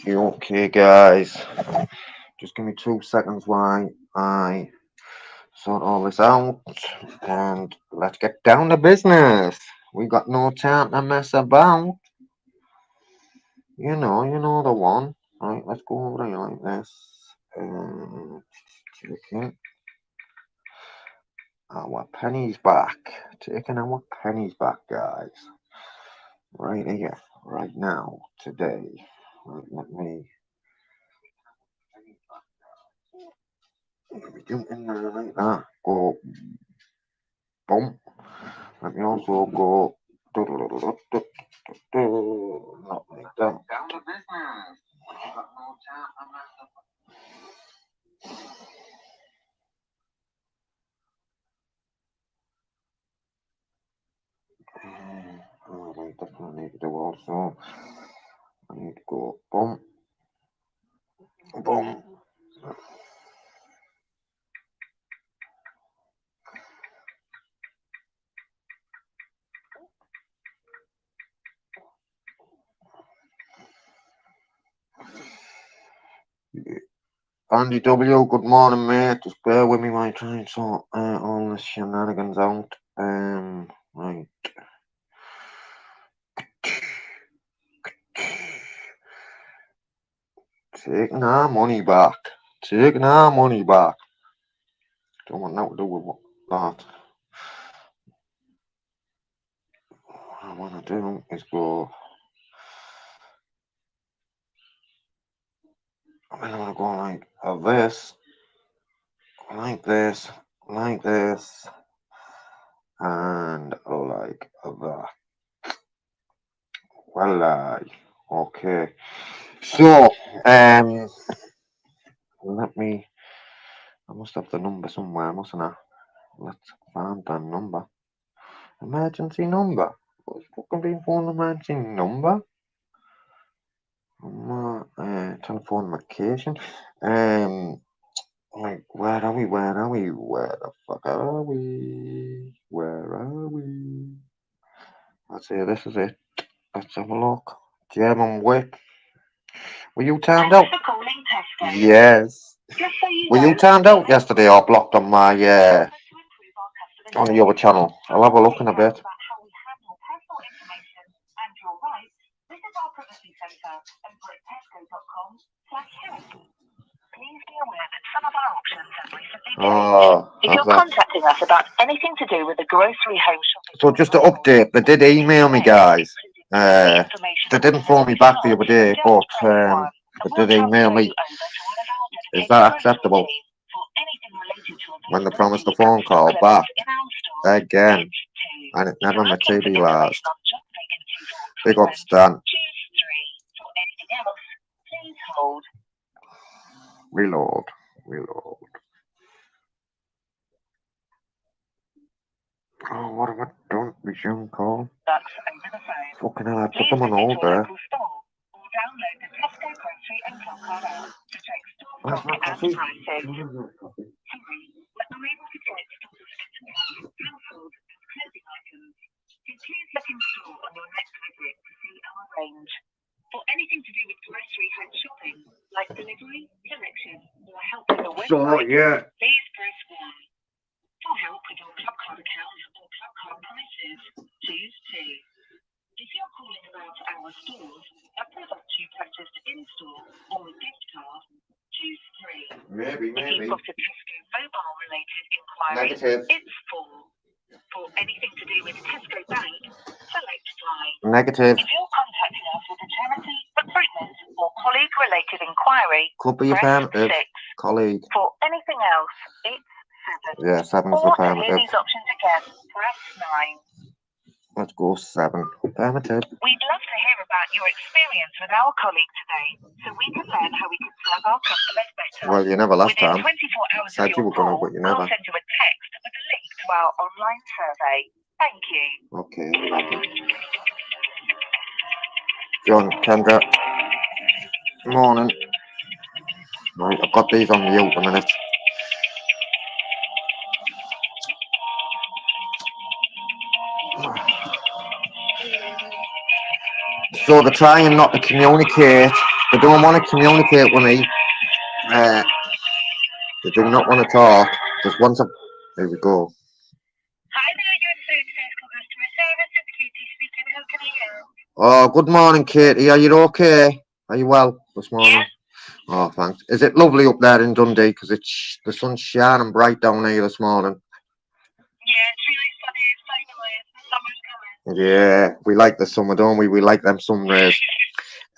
Okay, guys, just give me 2 seconds while I sort all this out and let's get down to business. We got no time to mess about. You know the one. Right, let's go over here like this. Taking our pennies back. Taking our pennies back, guys. Right here, right now, today. Right, let me do it in there like that. Go boom. Let me also go not like that. Down to business. Got no time to mess up. Alright, that's what I need to do also. I need to go boom, boom. Andy W, good morning, mate. Just bear with me while I try and sort all the shenanigans out. Right. Taking our money back. Taking our money back. Don't want nothing to do with that. What I want to do is go. I want to go like this, like this, like this, and like that. Well, okay. So, let me. I must have the number somewhere, mustn't I? Let's find the number. Emergency number. What's fucking been for an emergency number? Telephone location. Like, where are we? Where are we? Where the fuck are we? Where are we? Let's see, this is it. Let's have a look. German whip. Were you turned out? Yes. Were you turned out yesterday or blocked on the other channel? I'll have a look in a bit. If you're contacting us about anything to do with the grocery home shopping. So just to update, they did email me, guys. They didn't phone me back the other day, but they did email me. Is that acceptable? When they promised the phone call back again, and it never materialised. Big up, Stan. Reload. Oh, what have I done? Resume call. Fucking hell, I put them on hold there. Where's my coffee? For anything to do with grocery home shopping, like delivery, collection, or help with the website, please press 1. For help with your club card account or club card prices, choose 2. If you're calling about our stores, a product you purchased in-store, or a gift card, choose 3. Maybe. If you've got a Tesco mobile-related inquiry, Negative. it's 4. For anything to do with Tesco Bank, select 5. Negative. If you're contacting us with a charity, recruitment, or colleague-related inquiry, Could be press affirmative. 6. Colleague. For anything else, it's 7. Yeah, 7 is Or to hear affirmative. these options again, press 9. Let's go 7. Affirmative. We'd love to hear about your experience with our colleague today, so we can learn how we can serve our customers better. Well, you never last Within time. 24 hours Said of you your were gonna, call, but you never. we'll send you a text with a link to our online survey. Thank you. Okay. John, Kendra. Morning. Right, I've got these on mute a minute. So they're trying not to communicate They don't want to communicate with me. They do not want to talk. Just once. There we go. Hi there, you're through to Tesco customer service. It's Katie speaking. How can I help? Oh, good morning, Katie. Are you okay? Are you well this morning? Yeah. Oh, thanks. Is it lovely up there in Dundee? Because it's the sun's shining bright down here this morning. Yeah, it's really sunny. Finally, the summer's coming. Yeah, we like the summer, don't we? We like them sun rays.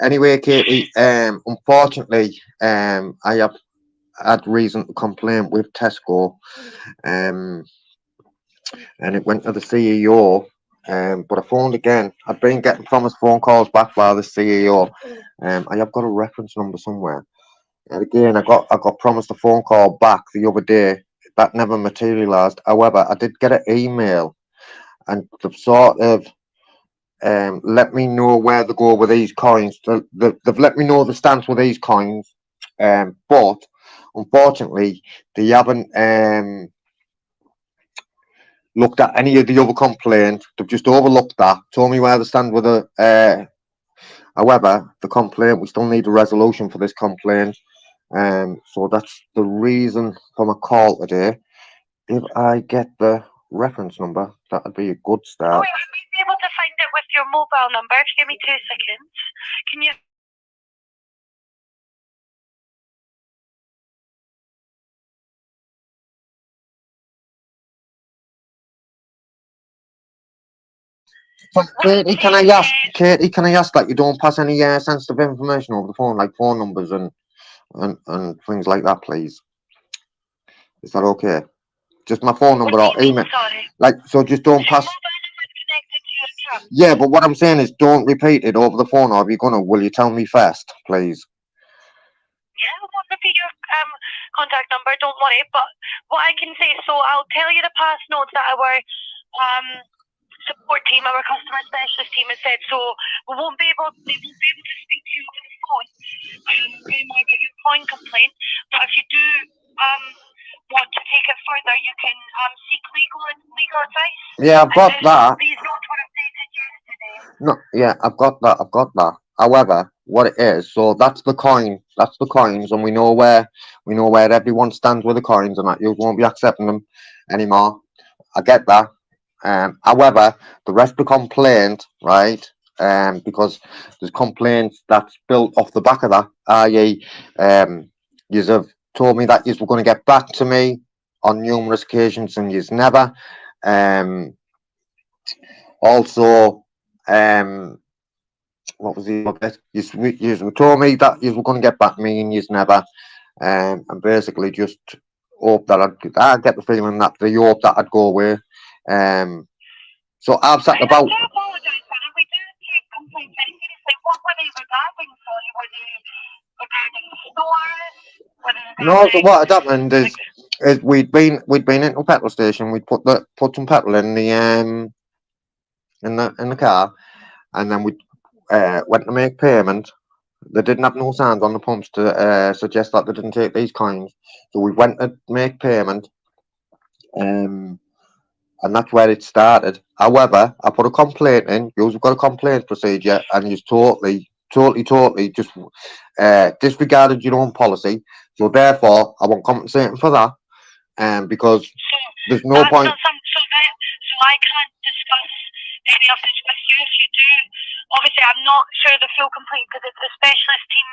Anyway, Katie, unfortunately, I have had reason to complain with Tesco, and it went to the CEO. But I phoned again. I've been getting promised phone calls back by the CEO. I have got a reference number somewhere. And again, I got promised a phone call back the other day. That never materialised. However, I did get an email, and they've sort of let me know where to go with these coins. They've let me know the stance with these coins, but unfortunately, they haven't looked at any of the other complaints. They've just overlooked that. Told me where they stand with the. However, the complaint, we still need a resolution for this complaint. So that's the reason for my call today. If I get the reference number, that would be a good Oh, start. I might be able to find it with your mobile number. If you give me 2 seconds. Can you? But Katie, can I ask that you don't pass any sensitive information over the phone, like phone numbers and things like that, please? Is that okay? Just my phone number or email. Sorry. Like, so just don't pass. Mobile number's connected to your account. Yeah, but what I'm saying is don't repeat it over the phone, or if you're gonna, will you tell me first, please? Yeah, I won't repeat your contact number. Don't worry. But what I can say, so I'll tell you the past notes that our support team, our customer specialist team, has said. So they won't be able to speak to you over the phone anymore about your coin complaint. But if you do want to take it further, you can seek legal advice. Yeah, I've got that. These notes were updated yesterday. No, yeah, I've got that. However, what it is, so that's the coin, that's the coins, and we know where everyone stands with the coins, and that you won't be accepting them anymore. I get that. However, the rest of the complaint, right? Because there's complaints that's built off the back of that, i.e., you have told me that you were going to get back to me on numerous occasions, and you've never. Also, what was the other bit? You told me that you were going to get back to me, and you've never. And basically just hope that I get the feeling that they hope that I'd go away. So I've sat about. I do apologise, Hannah. We do take complaints very seriously. What were they regarding? Sorry, were they regarding stores? Were they No, so regarding? what had happened is we'd been into a petrol station. We'd put some petrol in the car, and then we went to make payment. They didn't have no signs on the pumps to suggest that they didn't take these coins. So we went to make payment, and that's where it started. However, I put a complaint in. You've got a complaint procedure, and you've totally just disregarded your own policy. So therefore, I won't compensate for that, because there's no point. So I can't discuss any of this with you. If you do, obviously, I'm not sure the full complaint because it's the specialist team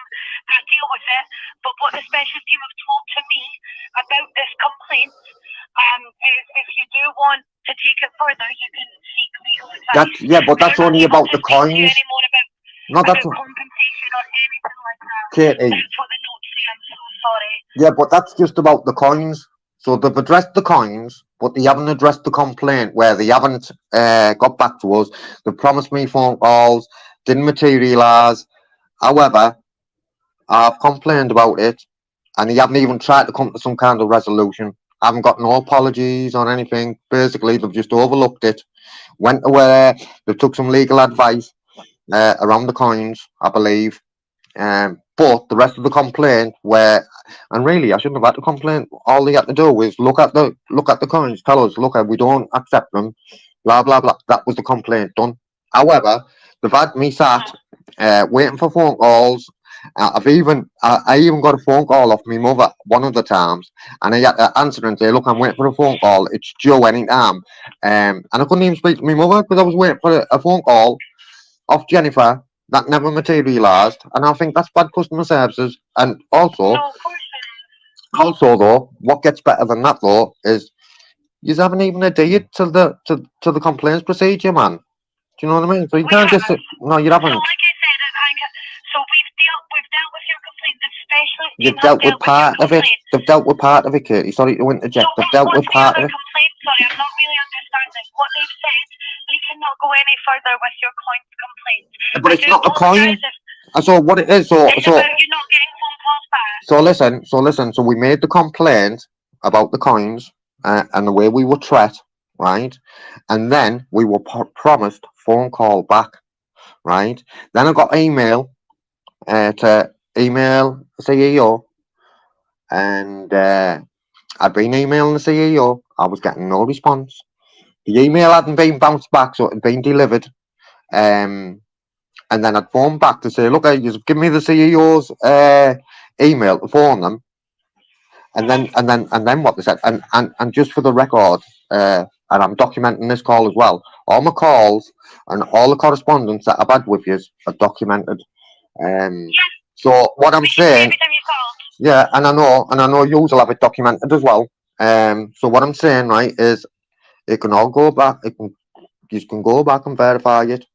that deal with it. But what the specialist team have told to me about this complaint is if you do want to take it further, you can seek legal advice. But that's only about the coins. No, that's about compensation or anything like that. Katie. That's what the notes say. I'm so sorry. Yeah, but that's just about the coins. So they've addressed the coins, but they haven't addressed the complaint where they haven't got back to us. They promised me phone calls, didn't materialise. However, I've complained about it, and they haven't even tried to come to some kind of resolution. I haven't got no apologies or anything. Basically, they've just overlooked it. Went away. They took some legal advice around the coins, I believe. But the rest of the complaint, and really, I shouldn't have had to complain. All they had to do was look at the coins, tell us, look, we don't accept them, blah blah blah. That was the complaint done. However, they've had me sat waiting for phone calls, I even got a phone call off my mother one of the times, and I had to answer and say, "Look, I'm waiting for a phone call. It's due any time." And I couldn't even speak to my mother because I was waiting for a phone call off Jennifer that never materialised, and I think that's bad customer services. And also, No, of course also though, what gets better than that though is you haven't even adhered to the complaints procedure, man. Do you know what I mean? So you we can't just haven't. say, no, you So haven't. like I said, so we've dealt with your complaint. The specialist team You've have dealt with dealt with your part of it. complaint. They've dealt with part of it, Katie. Sorry to So interject. They've dealt with what's the part of other it. complaint? Sorry, I'm not really understanding. What they've said, we cannot go any further with your complaint. But I it's do not a coin. apologise if So what it is, it's about you not getting phone calls back. so listen. So we made the complaint about the coins and the way we were treated, right? And then we were promised phone call back, right? Then I got email to email the CEO, and I'd been emailing the CEO. I was getting no response. The email hadn't been bounced back, so it had been delivered. Um, and then I'd phone back to say, look, you give me the CEO's email to phone them, and then what they said, and just for the record, and I'm documenting this call as well. All my calls and all the correspondence that I've had with you are documented. Um, Yes, so what I'm saying, every time you called. yeah, and I know you will have it documented as well. So what I'm saying, right, is it can all go back. You can go back and verify it.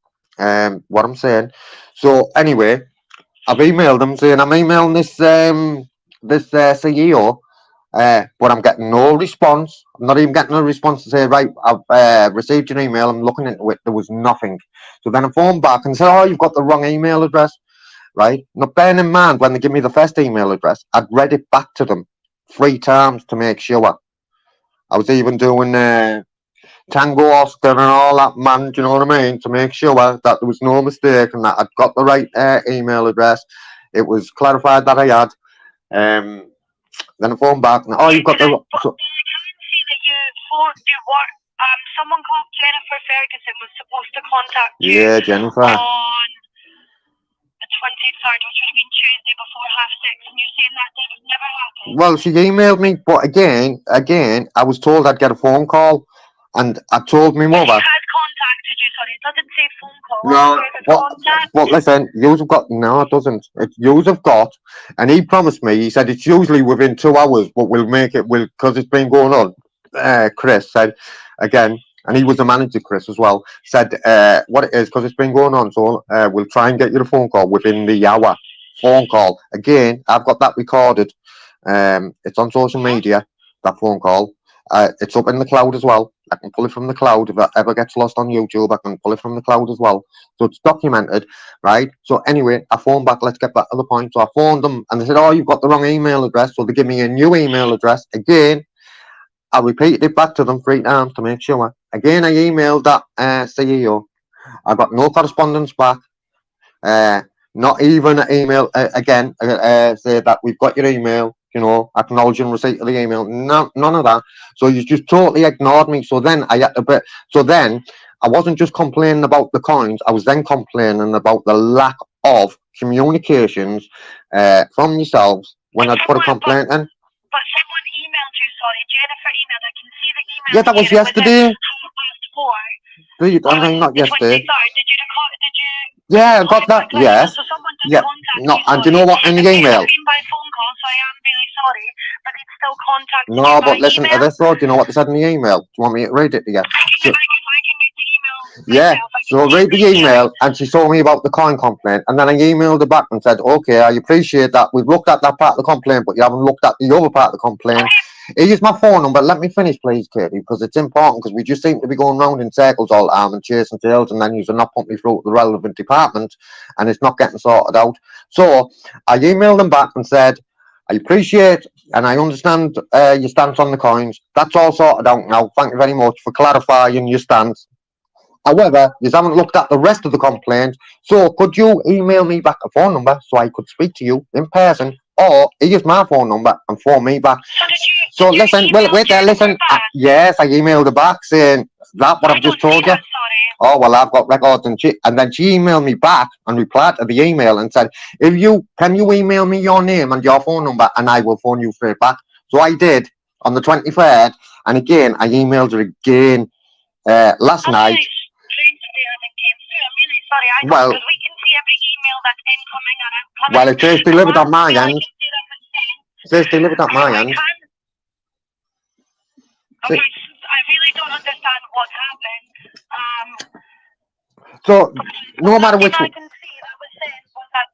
What I'm saying. So anyway, I've emailed them saying I'm emailing this CEO, but I'm getting no response. I'm not even getting a response to say, right, I've received your email. I'm looking into it. There was nothing. So then I phoned back and said, oh, you've got the wrong email address, right? Now, bearing in mind, when they give me the first email address, I'd read it back to them 3 times to make sure. I was even doing Tango Oscar and all that, man, do you know what I mean? To make sure that there was no mistake and that I'd got the right email address. It was clarified that I had. Then I phoned back and, oh, you've got the... But I can see that you were, someone called Jennifer Ferguson was supposed to contact you. Yeah, Jennifer. On the 23rd, which would have been Tuesday before 6:30, and you're saying that never happened. Well, she emailed me, but again, I was told I'd get a phone call, and I told my mother. She has contacted you, sorry, it doesn't say phone call. No, but listen, yous have got, no, it doesn't. Yous have got, and he promised me, he said it's usually within 2 hours, but we'll make it, because it's been going on. Chris said, again, and he was the manager, Chris, as well, said what it is, because it's been going on, so we'll try and get you the phone call within the hour. Phone call. Again, I've got that recorded. It's on social media, that phone call. It's up in the cloud as well. I can pull it from the cloud. If that ever gets lost on YouTube, I can pull it from the cloud as well. So it's documented, right? So anyway, I phoned back. Let's get back to the point. So I phoned them and they said, oh, you've got the wrong email address. So they give me a new email address. Again, I repeated it back to them 3 times to make sure. Again, I emailed that CEO. I got no correspondence back. Not even an email again. Say that we've got your email. You know, acknowledging receipt of the email. No, none of that. So you just totally ignored me. So then I had to. So then I wasn't just complaining about the coins. I was then complaining about the lack of communications from yourselves when I'd put a complaint in. But someone emailed you. Sorry, Jennifer emailed. I can see the email. Yeah, that was yesterday. 4:30. I mean, not yesterday. Did you? Yeah, I got that. Yes. So someone did Yeah. contact No, you. and do you know what? In the email. It's been by phone call, so I am really sorry, but it's still contacting No, you but by listen email. to this, though. Do you know what they said in the email? Do you want me to read it to you? I can read the email. Yeah, myself. so read the email, and she told me about the coin complaint, and then I emailed her back and said, okay, I appreciate that. We've looked at that part of the complaint, but you haven't looked at the other part of the complaint. Here's my phone number. Let me finish, please, Katie, because it's important, because we just seem to be going round in circles all the time and chasing tails, and then you're not putting me through to the relevant department, and it's not getting sorted out. So I emailed them back and said, I appreciate and I understand your stance on the coins. That's all sorted out now. Thank you very much for clarifying your stance. However, you haven't looked at the rest of the complaint, so could you email me back a phone number so I could speak to you in person, or here's my phone number and phone me back. So did you So You listen, well, emailed wait there, Jennifer listen. back? Yes, I emailed her back saying that what I I've just don't see told you. that, sorry. Oh well, I've got records, and then she emailed me back and replied to the email and said, "If you can, you email me your name and your phone number, and I will phone you straight back." So I did on the 23rd, and again I emailed her again last That's night. really strange that they haven't came through. I'm really sorry. I Well, because we can see every email that's incoming and outgoing. well, it says delivered on my I end. can see that it's sent. It says delivered on my I end. can't. Okay, I really don't understand what's happened. So no matter which. I can see that was sent was at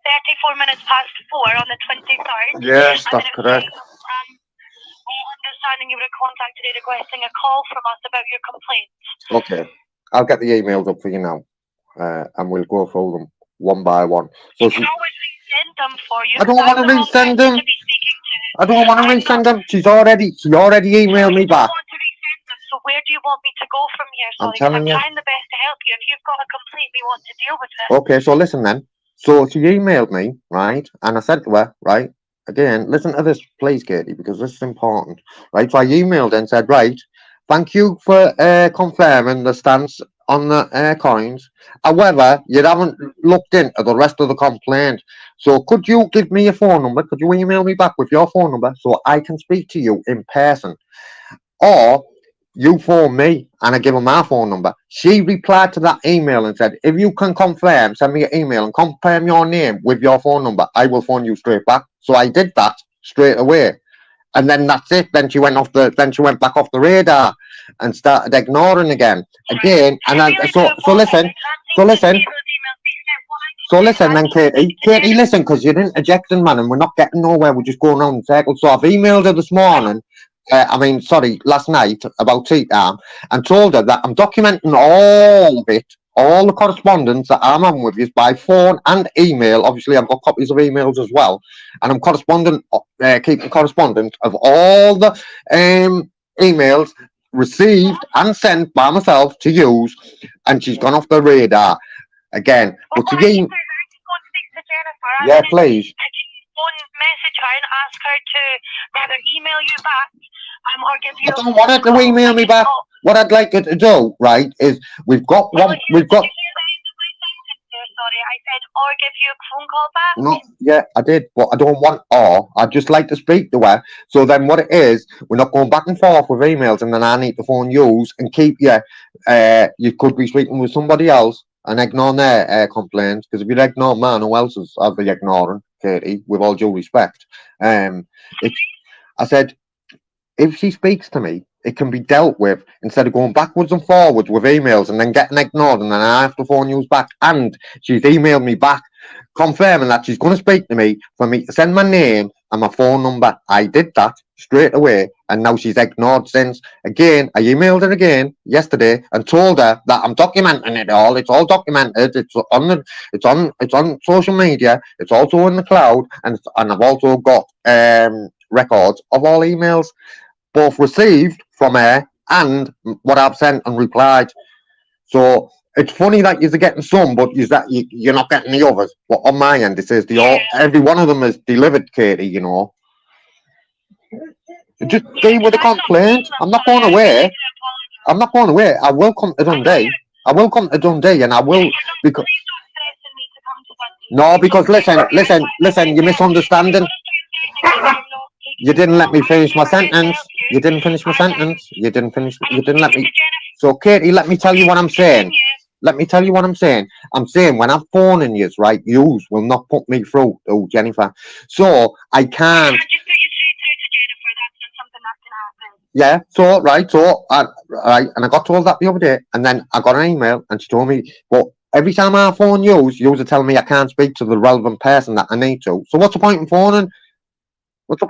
34 minutes past 4 on the 23rd. Yes, and that's correct. Understanding you were contacted requesting a call from us about your complaint. Okay, I'll get the emails up for you now, and we'll go through them one by one. So You can always resend them for you. I don't want to resend them. I don't want to resend them. She already emailed me back. Want to resend them, so where do you want me to go from here? I'm telling you. I'm trying the best to help you. If you've got a complaint, we want to deal with it. Okay, so listen then. So she emailed me, right? And I said to her, right, again, listen to this, please, Katie, because this is important, right? So I emailed and said, right, thank you for confirming the stance on the coins. However, you haven't looked into the rest of the complaint. So could you give me your phone number? Could you email me back with your phone number so I can speak to you in person? Or you phone me and I give her my phone number. She replied to that email and said, if you can confirm, send me an email and confirm your name with your phone number, I will phone you straight back. So I did that straight away. And then that's it. Then she went back off the radar and started ignoring again. And then so listen then, Katie, listen, because you're interjecting, man, and we're not getting nowhere. We're just going around in circles. So I've emailed her this morning. Last night about tea time, and told her that I'm documenting all of it, all the correspondence that I'm having with you by phone and email. Obviously, I've got copies of emails as well, and I'm keeping correspondence of all the emails received and sent by myself to use, and she's gone off the radar again. But she yeah, please. Message her and ask her to rather email you back or give you. I don't want her to email me back. What I'd like her to do, right, is we've got. Sorry, I said or give you a phone call back. No, yeah, I did, but I don't want I'd just like to speak to her. So then what it is, we're not going back and forth with emails, and then I need to phone you and keep you. You could be speaking with somebody else and ignore their complaints, because if you ignore mine, who else is I'll be ignoring, Katie, with all due respect. I said, if she speaks to me, it can be dealt with instead of going backwards and forwards with emails and then getting ignored, and then I have to phone you back. And she's emailed me back confirming that she's going to speak to me for me to send my name and my phone number. I did that straight away, and now she's ignored since. Again, I emailed her again yesterday and told her that I'm documenting it all. It's all documented. It's on social media. It's also in the cloud, and I've also got records of all emails, both received from her and what I've sent and replied. So it's funny that you're getting some, but you're not getting the others. But on my end, it says every one of them is delivered, Katie. You know, just deal with the complaint. I'm not going away. I will come to Dundee. And I will because. No, because listen, you're misunderstanding. You didn't let me finish my sentence. You didn't let me. So, Katie, let me tell you what I'm saying. I'm saying when I'm phoning you, right, you will not put me through to Jennifer. So, I can't. Yeah, so, right, and I got told that the other day, and then I got an email, and she told me, but every time I phone you are telling me I can't speak to the relevant person that I need to. So, what's the point in phoning? Okay, so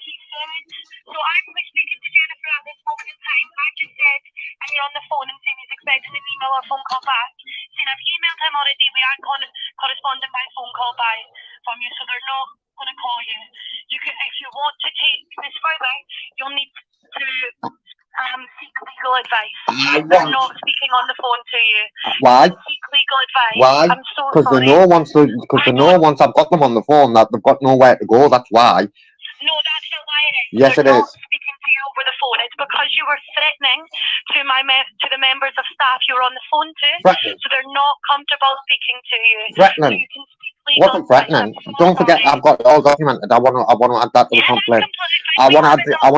he said, so I'm speaking to Jennifer at this moment in time. I just said, and you're on the phone and saying he's expecting an email or phone call back. Saying I've emailed him already, we aren't corresponding by phone call from you, so they're not going to call you. If you want to take this further, you'll need to seek legal advice. They're not speaking on the phone to you. Why? Seek legal advice. Why? I'm so sorry. Because once I've got them on the phone that they've got nowhere to go. That's why. Yes, They're it not is. speaking to you over the phone. It's because you were threatening to the members of staff you were on the phone to. Threatening. So they're not comfortable speaking to you. Threatening. So you can speak legal. Wasn't threatening. Don't forget, I've got it all documented. I want to add that to the complaint. I want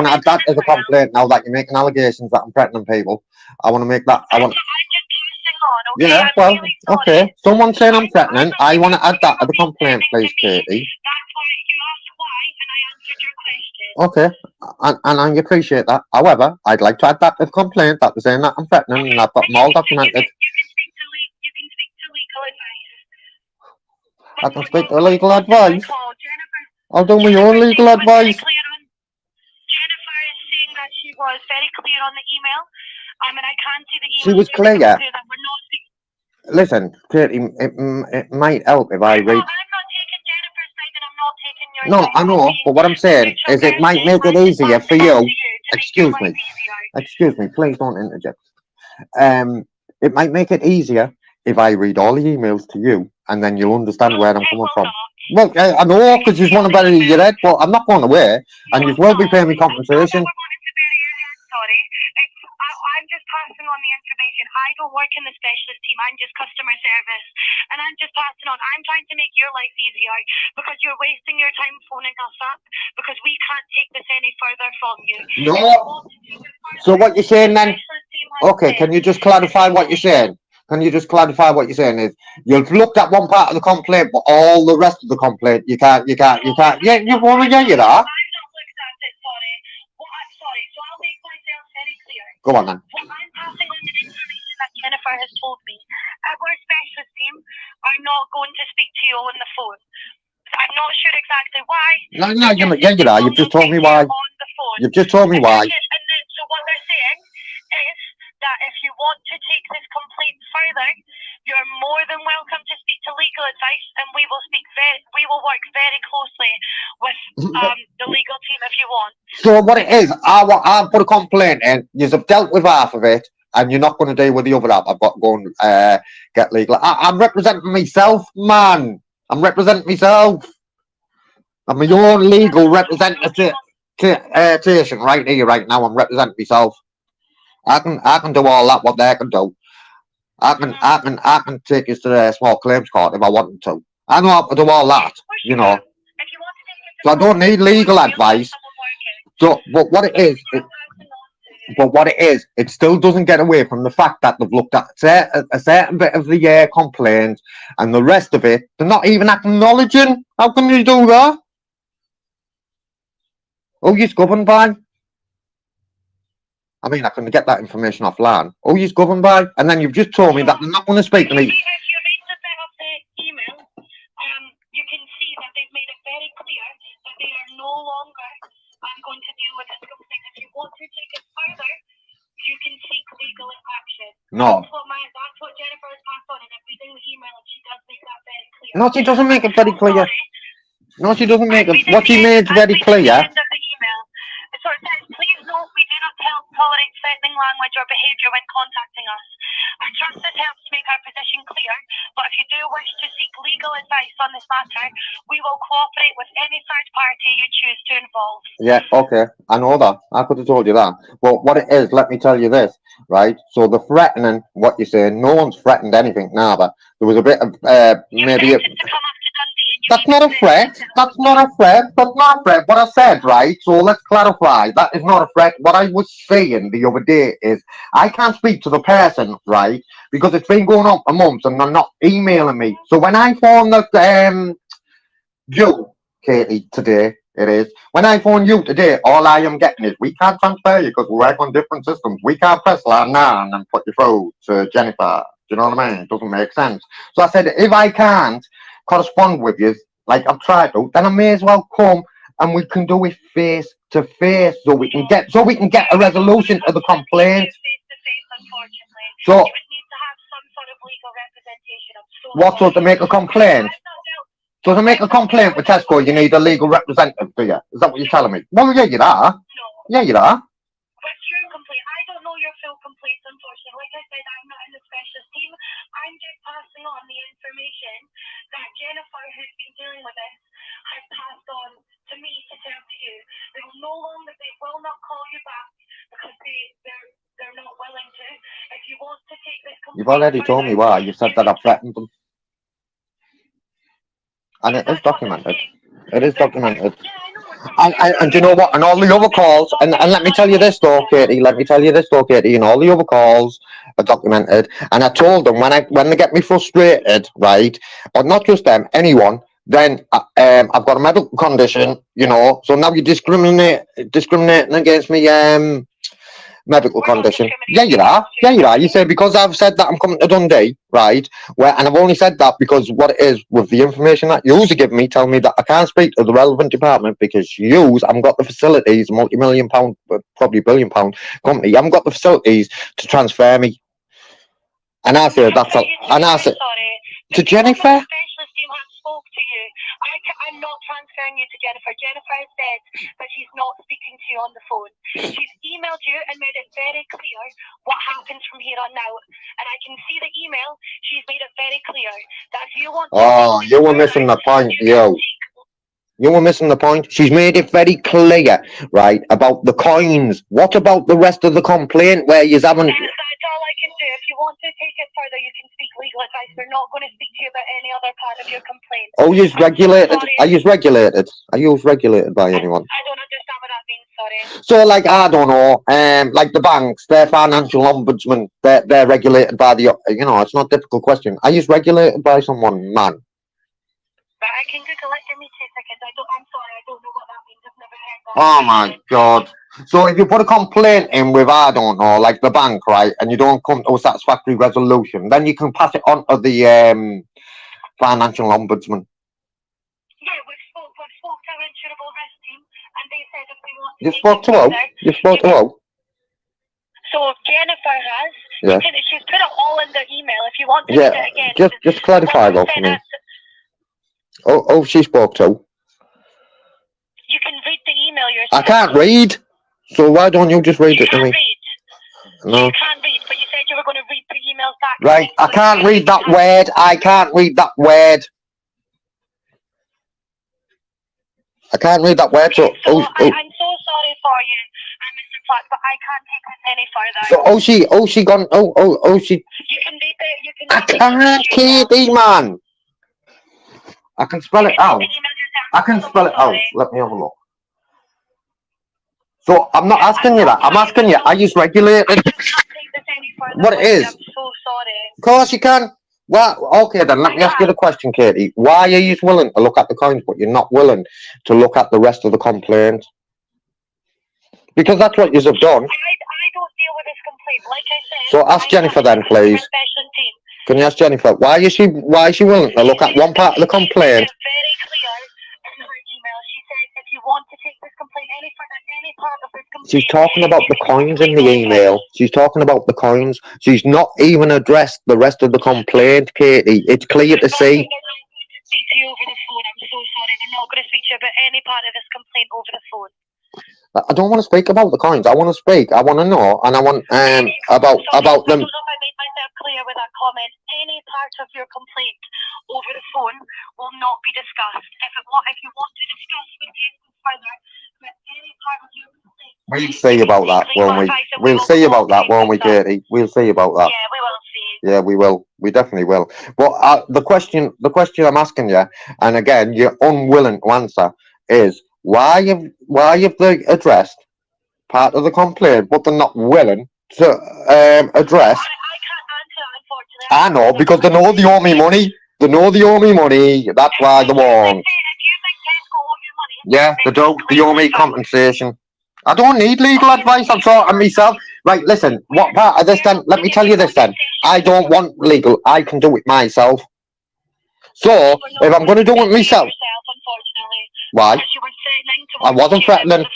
to add that to the complaint now that you're making allegations that I'm threatening people. I want to make that. I'm just passing on, okay? Yeah, I'm well, really sorry. okay. Someone saying I'm threatening. I want to add that to the complaint, please, Katie. That's why you asked why, and I answered your question. Okay, and I appreciate that. However, I'd like to add that to the complaint that they're saying that I'm threatening, and I've got them all documented. You can speak to legal advice. I can speak to legal advice. I'll do my own legal advice. Jennifer is saying that she was very clear on the email. I mean, I can't see the email. She was clear. That we're not speaking. Listen, Katie, it might help if I read. I'm not taking Jennifer's side and I'm not taking your No, side. I know, but what I'm saying is it might make it easier for you. Excuse me, please don't interject. It might make it easier if I read all the emails to you, and then you'll understand where I'm coming from. Well, I know, because you want to bury your head, but I'm not going away, and you will be paying me compensation. Sorry, I'm just passing on the information. I don't work in the specialist team. I'm just customer service, and I'm just passing on. I'm trying to make your life easier because you're wasting your time phoning us up because we can't take this any further from you. No. So what you're saying then? Okay, can you just clarify what you're saying? Can you just clarify what you're saying is you've looked at one part of the complaint, but all the rest of the complaint you can't. Yeah, you want to get you that? Sorry, so I'll make myself very clear. Go on then. What I'm passing on the information that Jennifer has told me. Our specialist team are not going to speak to you on the phone. I'm not sure exactly why. No, you are. You've just told me why. You've just told me why. And then, so what they're saying is that if you want to take this complaint further, you're more than welcome to speak to legal advice, and we will work very closely with the legal team if you want. So what it is, I'll put a complaint in. You've dealt with half of it, and you're not going to deal with the other half. I've got to go and get legal. I'm representing myself, man. I'm representing myself. I'm my own legal representation right here, right now. I'm representing myself. I can do all that what they can do. I can take you to the small claims court if I wanted to. I know how to do all that, you know. So I don't need legal advice. So, but what it is, it still doesn't get away from the fact that they've looked at a certain bit of the complaint and the rest of it. They're not even acknowledging. How can you do that? Oh, you're governed by? I mean, I can get that information offline. Oh, you're governed by? And then you've just told me that they're not going to speak to me. If you read the bit of the email, you can see that they've made it very clear that they are no longer going to deal with this complaint. If you want to take it further, you can seek legal action. No. That's what Jennifer has passed on, and I'm reading the email, and she does make that very clear. No, she doesn't make it very clear. No, she doesn't make it. What she made very clear. So it says, please note we do not tolerate threatening language or behaviour when contacting us. I trust this helps to make our position clear, but if you do wish to seek legal advice on this matter, we will cooperate with any third party you choose to involve. Yeah, okay, I know that. I could have told you that. But what it is, let me tell you this, right? So the threatening, what you're saying, no one's threatened anything now, but there was a bit of maybe... That's not a threat. That's not a threat. That's not a threat. What I said, right? So let's clarify. That is not a threat. What I was saying the other day is I can't speak to the person, right? Because it's been going on for months and they're not emailing me. So when I phone you, Katie, today, it is. When I phone you today, all I am getting is we can't transfer you because we work on different systems. We can't press line 9 and put you through to Jennifer. Do you know what I mean? It doesn't make sense. So I said, if I can't correspond with you like I've tried to, then I may as well come and we can do it face to face so we can get a resolution to the complaint. So what, so to make a complaint? So to make a complaint with Tesco you need a legal representative, do you? Is that what you're telling me? Well, yeah, you are. Yeah, you are. What's your complaint? I don't know your full complaint, unfortunately. Like I said, I'm not in the specialist team. I'm just passing on the information that Jennifer, who's been dealing with this, has passed on to me to tell to you. They will no longer You've already told me why. You said that I've threatened them. And it is documented. It is documented. And do you know what? And all the other calls, and let me tell you this though, Katie, and all the other calls are documented. And I told them when they get me frustrated, right, or not just them, anyone, then I've got a medical condition, you know, so now you're discriminating against me, medical condition. Yeah, you are. Yeah, you are. You say because I've said that I'm coming to Dundee, right? And I've only said that because what it is with the information that you give me, tell me that I can't speak to the relevant department because you haven't got the facilities, multi-million-pound, probably billion-pound company, you haven't got the facilities to transfer me. And I said that's all. And I said to Jennifer. I'm not transferring you to Jennifer. Jennifer has said that she's not speaking to you on the phone. She's emailed you and made it very clear what happens from here on now. And I can see the email. She's made it very clear that if you want to... Oh, you were missing the point, yo. You were missing the point. She's made it very clear, right, about the coins. What about the rest of the complaint where you haven't... That's all I can do. If you want to take it further, you can seek legal advice. We're not going to speak to you about any other part of your complaint. Oh, you're regulated. Are you regulated? Are you regulated by anyone? I don't understand what that means, sorry. So, like, I don't know, like the banks, they're financial ombudsman, they're regulated by the, you know, it's not a difficult question. Are you regulated by someone, man? But I can Google it. Give me 2 seconds. I'm sorry, I don't know what that means. I've never heard that. Oh my God. So if you put a complaint in with, I don't know, like the bank, right, and you don't come to a satisfactory resolution, then you can pass it on to the financial ombudsman. Yeah, we've spoke to our insurable risk team, and they said if we want to... You spoke to who? You spoke to who? So Jennifer has. Yeah. She's put it all in the email. If you want to read it again... Just clarify that for me. Oh, she spoke to. You can read the email yourself. I can't read. So why don't you just read it to me? You can't read. No. You can't read, but you said you were going to read the emails back. Right, I can't read that word. I can't read that word. I can't read that word. So, I'm so sorry for you, Mr. Clark, but I can't take this any further. So, she gone. She. You can read it. You can. I can't, Katie, man. I can spell it out. I can spell it out. Let me have a look. So I'm not asking you that. I'm asking you, are you regulated? What it is? I'm so sorry. Of course you can. Well, okay then, let me ask you the question, Katie. Why are you willing to look at the coins, but you're not willing to look at the rest of the complaint? Because that's what you have done. I don't deal with this complaint, like I said. So ask Jennifer then, please. Can you ask Jennifer, why is she willing to look at one part of the complaint? It's very clear in her email. She said if you want to take this complaint any further, any part of this complaint... She's talking about the coins in the email. She's talking about the coins. She's not even addressed the rest of the complaint, Katie. It's clear to see. Speak to you over the phone. I'm so sorry. We're not going to speak to you about any part of this complaint over the phone. I don't want to speak about the coins. I want to speak. I want to know, and I want about them. I don't know if I made myself clear with that comment. Any part of your complaint over the phone will not be discussed. If you want to discuss with Tesco further, but any part of your complaint... We'll see about that, won't we? We'll see about that, won't we, Katie? We'll see about that. Yeah, we will see. Yeah, we will. We definitely will. But the question I'm asking you, and again, you're unwilling to answer, is why have they addressed part of the complaint, but they're not willing to address? I can't answer, unfortunately. I know, because they know they owe me money. They know they owe me money. That's why they won't. If you think Tesco owe you money... Yeah, they do. They owe me compensation. I don't need legal advice. I'm sorting myself. Right, listen, what part of this then? Let me tell you this then. I don't want legal. I can do it myself. So, if I'm going to do it myself... Why? I wasn't threatening.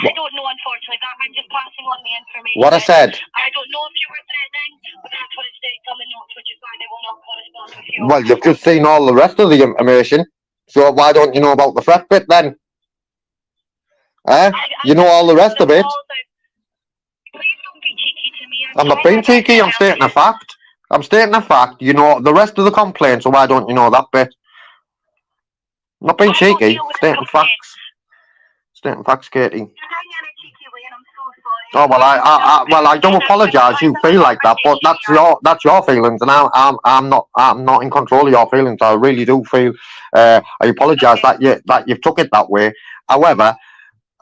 I don't know, unfortunately. I'm just passing on the information. What I said. I don't know if you were threatening, but that's what it states on the notes, which is why they will not correspond with you. Well, you've just seen all the rest of the information. So why don't you know about the threat bit then? You know all the rest of it. Please don't be cheeky to me. I'm not being cheeky. I'm stating a fact. I'm stating a fact. You know the rest of the complaint, so why don't you know that bit? I'm not being cheeky. Stating facts. Stating facts, Katie. Oh well, I do apologise. You feel like that, but that's your feelings, and I'm not in control of your feelings. I really do feel. I apologise Okay. that you've took it that way. However,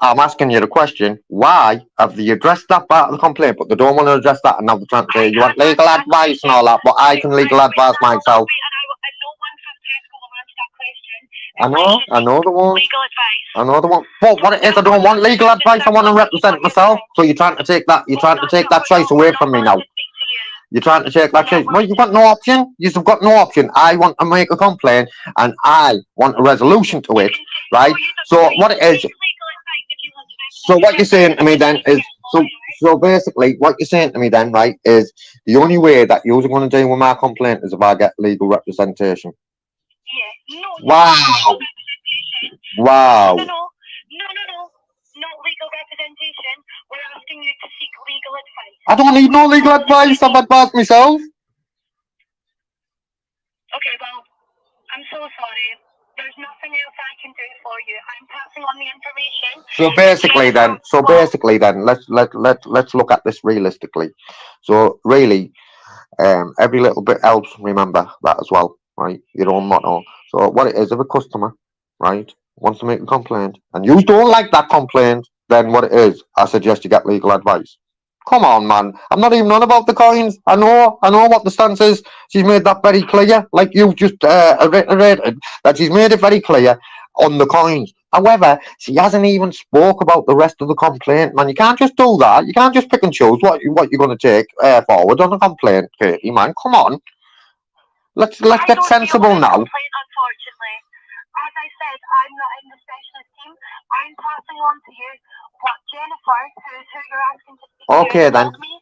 I'm asking you the question: why have they addressed that part of the complaint, but they don't want to address that, and now they're trying to say you want legal advice and all that, but I can legal advise myself. And no one from Tesco will answer that question. I know the one. Legal advice. I know the one. But what it is, I don't want legal advice. I want to represent myself. So you're trying to take that. You're trying to take that choice away from me now. You're trying to take that choice. Well, you've got no option. You've got no option. I want to make a complaint, and I want a resolution to it, right? So what it is. So what you're saying to me then is so basically what you're saying to me then, right, is the only way that you're going to deal with my complaint is if I get legal representation. Yeah. No. Wow. Wow. Wow. No. Not legal representation. We're asking you to seek legal advice. I don't need no legal advice. I've advised myself. Okay, well, I'm so sorry. There's nothing else I can do for you. I'm passing on the information. So basically then, let's look at this realistically. So really, every little bit helps. Remember that as well, right? Your own motto. So what it is, if a customer, right, wants to make a complaint, and you don't like that complaint, then what it is, I suggest you get legal advice. Come on, man. I'm not even on about the coins. I know what the stance is. She's made that very clear, like you've just reiterated, that she's made it very clear on the coins. However, she hasn't even spoke about the rest of the complaint, man. You can't just do that. You can't just pick and choose what you're going to take forward on a complaint, Katie, man. Come on. Let's get sensible now. Unfortunately, as I said, I'm not in the specialist team. I'm passing on to you what Jennifer, who you're asking to speak Okay, to, then. told me.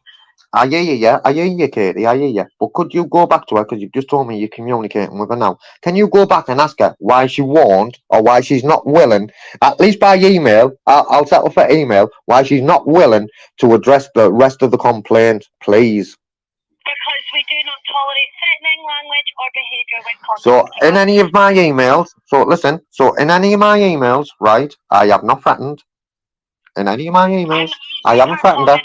I hear you, yeah. I hear you, Katie. I hear you. But could you go back to her, because you've just told me you're communicating with her now. Can you go back and ask her why she won't, or why she's not willing, at least by email, I'll settle for email, why she's not willing to address the rest of the complaint, please? Because we do not tolerate threatening language or behaviour when So contacting in us. any of my emails, so in any of my emails, right, I have not threatened. In any of my emails, I haven't threatened her.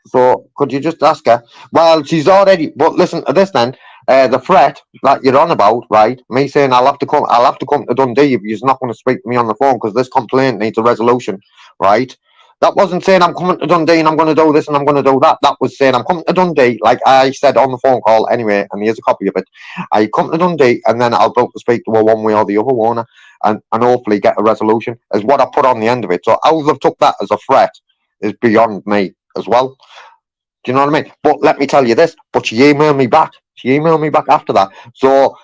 So could you just ask her? Well, she's already. But listen to this then. The threat that you're on about, right? Me saying I'll have to come to Dundee if you're not going to speak to me on the phone because this complaint needs a resolution, right? That wasn't saying I'm coming to Dundee and I'm going to do this and I'm going to do that. That was saying I'm coming to Dundee, like I said on the phone call anyway, and here's a copy of it. I come to Dundee and then I'll go to speak to her one way or the other, won't I? And hopefully get a resolution, is what I put on the end of it. So how they've took that as a threat is beyond me as well. Do you know what I mean? But let me tell you this, but she emailed me back. She emailed me back after that. So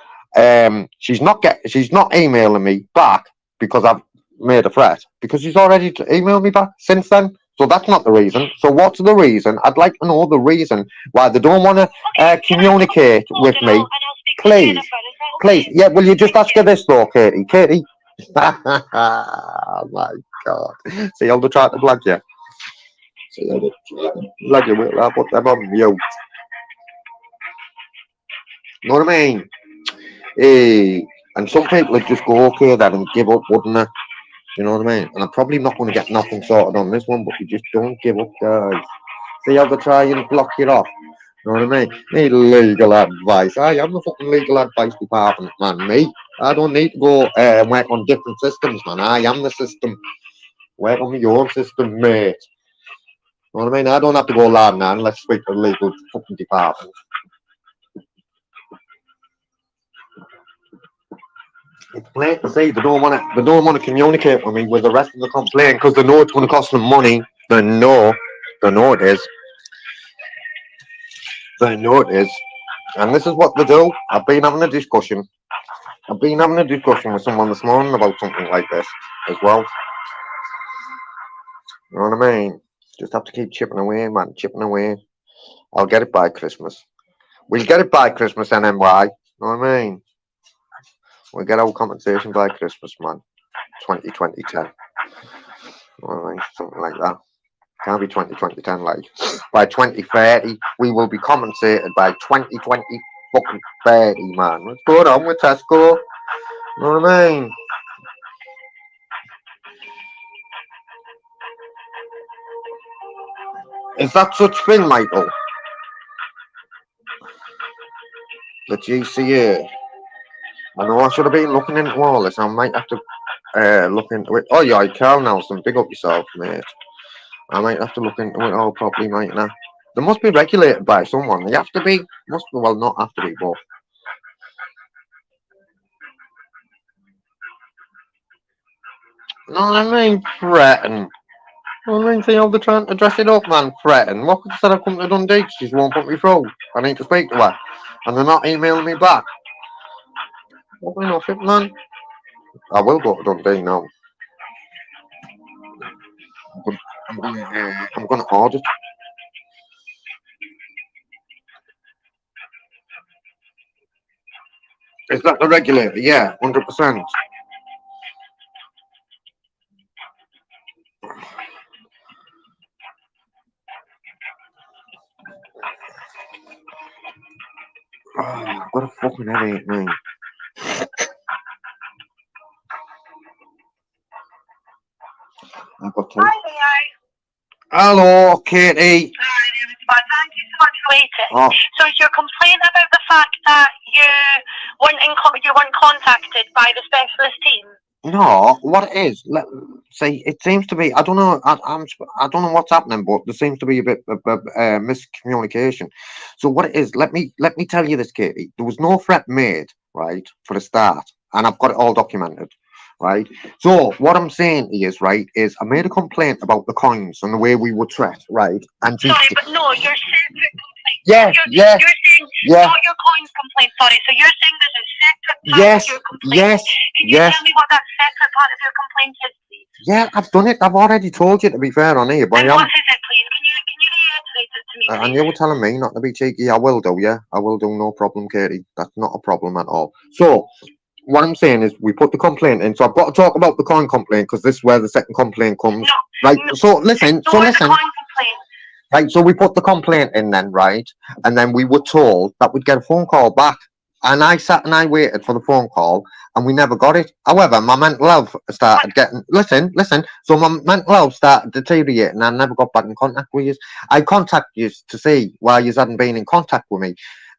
she's not emailing me back because I've made a threat, because she's already emailed me back since then. So that's not the reason. So what's the reason? I'd like to know the reason why they don't want to communicate with me. Please. Please. Yeah, will you just ask her this though, Katie? Katie? Oh my God. See how they try to blag you? See how they try to blag you? I'll put them on mute. You know what I mean? And some people would just go okay then and give up, wouldn't they? You know what I mean? And I'm probably not going to get nothing sorted on this one, but you just don't give up, guys. See how they try and block you off? You know what I mean? Need legal advice. I am the fucking legal advice department, man. Me. I don't need to go and work on different systems, man. I am the system. Work on your own system, mate. You know what I mean? I don't have to go loud now and let's speak to the legal fucking department. It's plain to say they don't want to communicate with me with the rest of the complaint because they know it's going to cost them money. They know it is. They know it is. And this is what they do. I've been having a discussion with someone this morning about something like this as well. You know what I mean? Just have to keep chipping away, man. Chipping away. I'll get it by Christmas. We'll get it by Christmas, NMY. You know what I mean? We'll get our compensation by Christmas, man. 2020-10. You know what I mean? Something like that. Can't be 2020-10, like. By 2030, we will be compensated by 2020 fucking 30, man. What's going on with Tesco? You know what I mean? Is that such thing, Michael? The GCA. I know I should have been looking into all this. I might have to look into it. Oh yeah, Carl Nelson, big up yourself, mate. I might have to look into it all properly, mightn't I? They must be regulated by someone. They have to be. Must be, well, not have to be, but. No, I mean, threaten. I mean, see how they're trying to dress it up, man. Threaten. What could I say I've come to Dundee? She won't put me through. I need to speak to her. And they're not emailing me back. What we know, shit, man. I will go to Dundee now. I'm gonna audit. Is that the regulator? Yeah, 100%. Oh, I've got a fucking headache, man. I've got to. Hello, Katie. Thank you so much for waiting. Oh. So is your complaint about the fact that you weren't contacted by the specialist team? No, what it is, say it seems to be. I don't know. I don't know what's happening, but there seems to be a bit of miscommunication. So what it is, let me tell you this, Katie. There was no threat made, right, for the start, and I've got it all documented, right. So what I'm saying is, right, is I made a complaint about the coins and the way we were treated, right, and sorry, but no, you're separate complaint. Yeah, you're saying not your coins complaint. Sorry, so you're saying there's a separate part of your complaint. Can you tell me what that separate part of your complaint is, please? Yeah, I've done it. I've already told you, to be fair, on here. But and what is it, please? Can you reiterate it to me, please? And you were telling me not to be cheeky. I will do, yeah. I will do, no problem, Katie. That's not a problem at all. So, what I'm saying is, we put the complaint in. So I've got to talk about the coin complaint, because this is where the second complaint comes. No, right. So listen. So listen. Right. So we put the complaint in then, right, and then we were told that we'd get a phone call back. And I sat and I waited for the phone call, and we never got it. However, my mental health started getting. Listen. So my mental health started deteriorating, and I never got back in contact with you. I contacted you to see why you hadn't been in contact with me.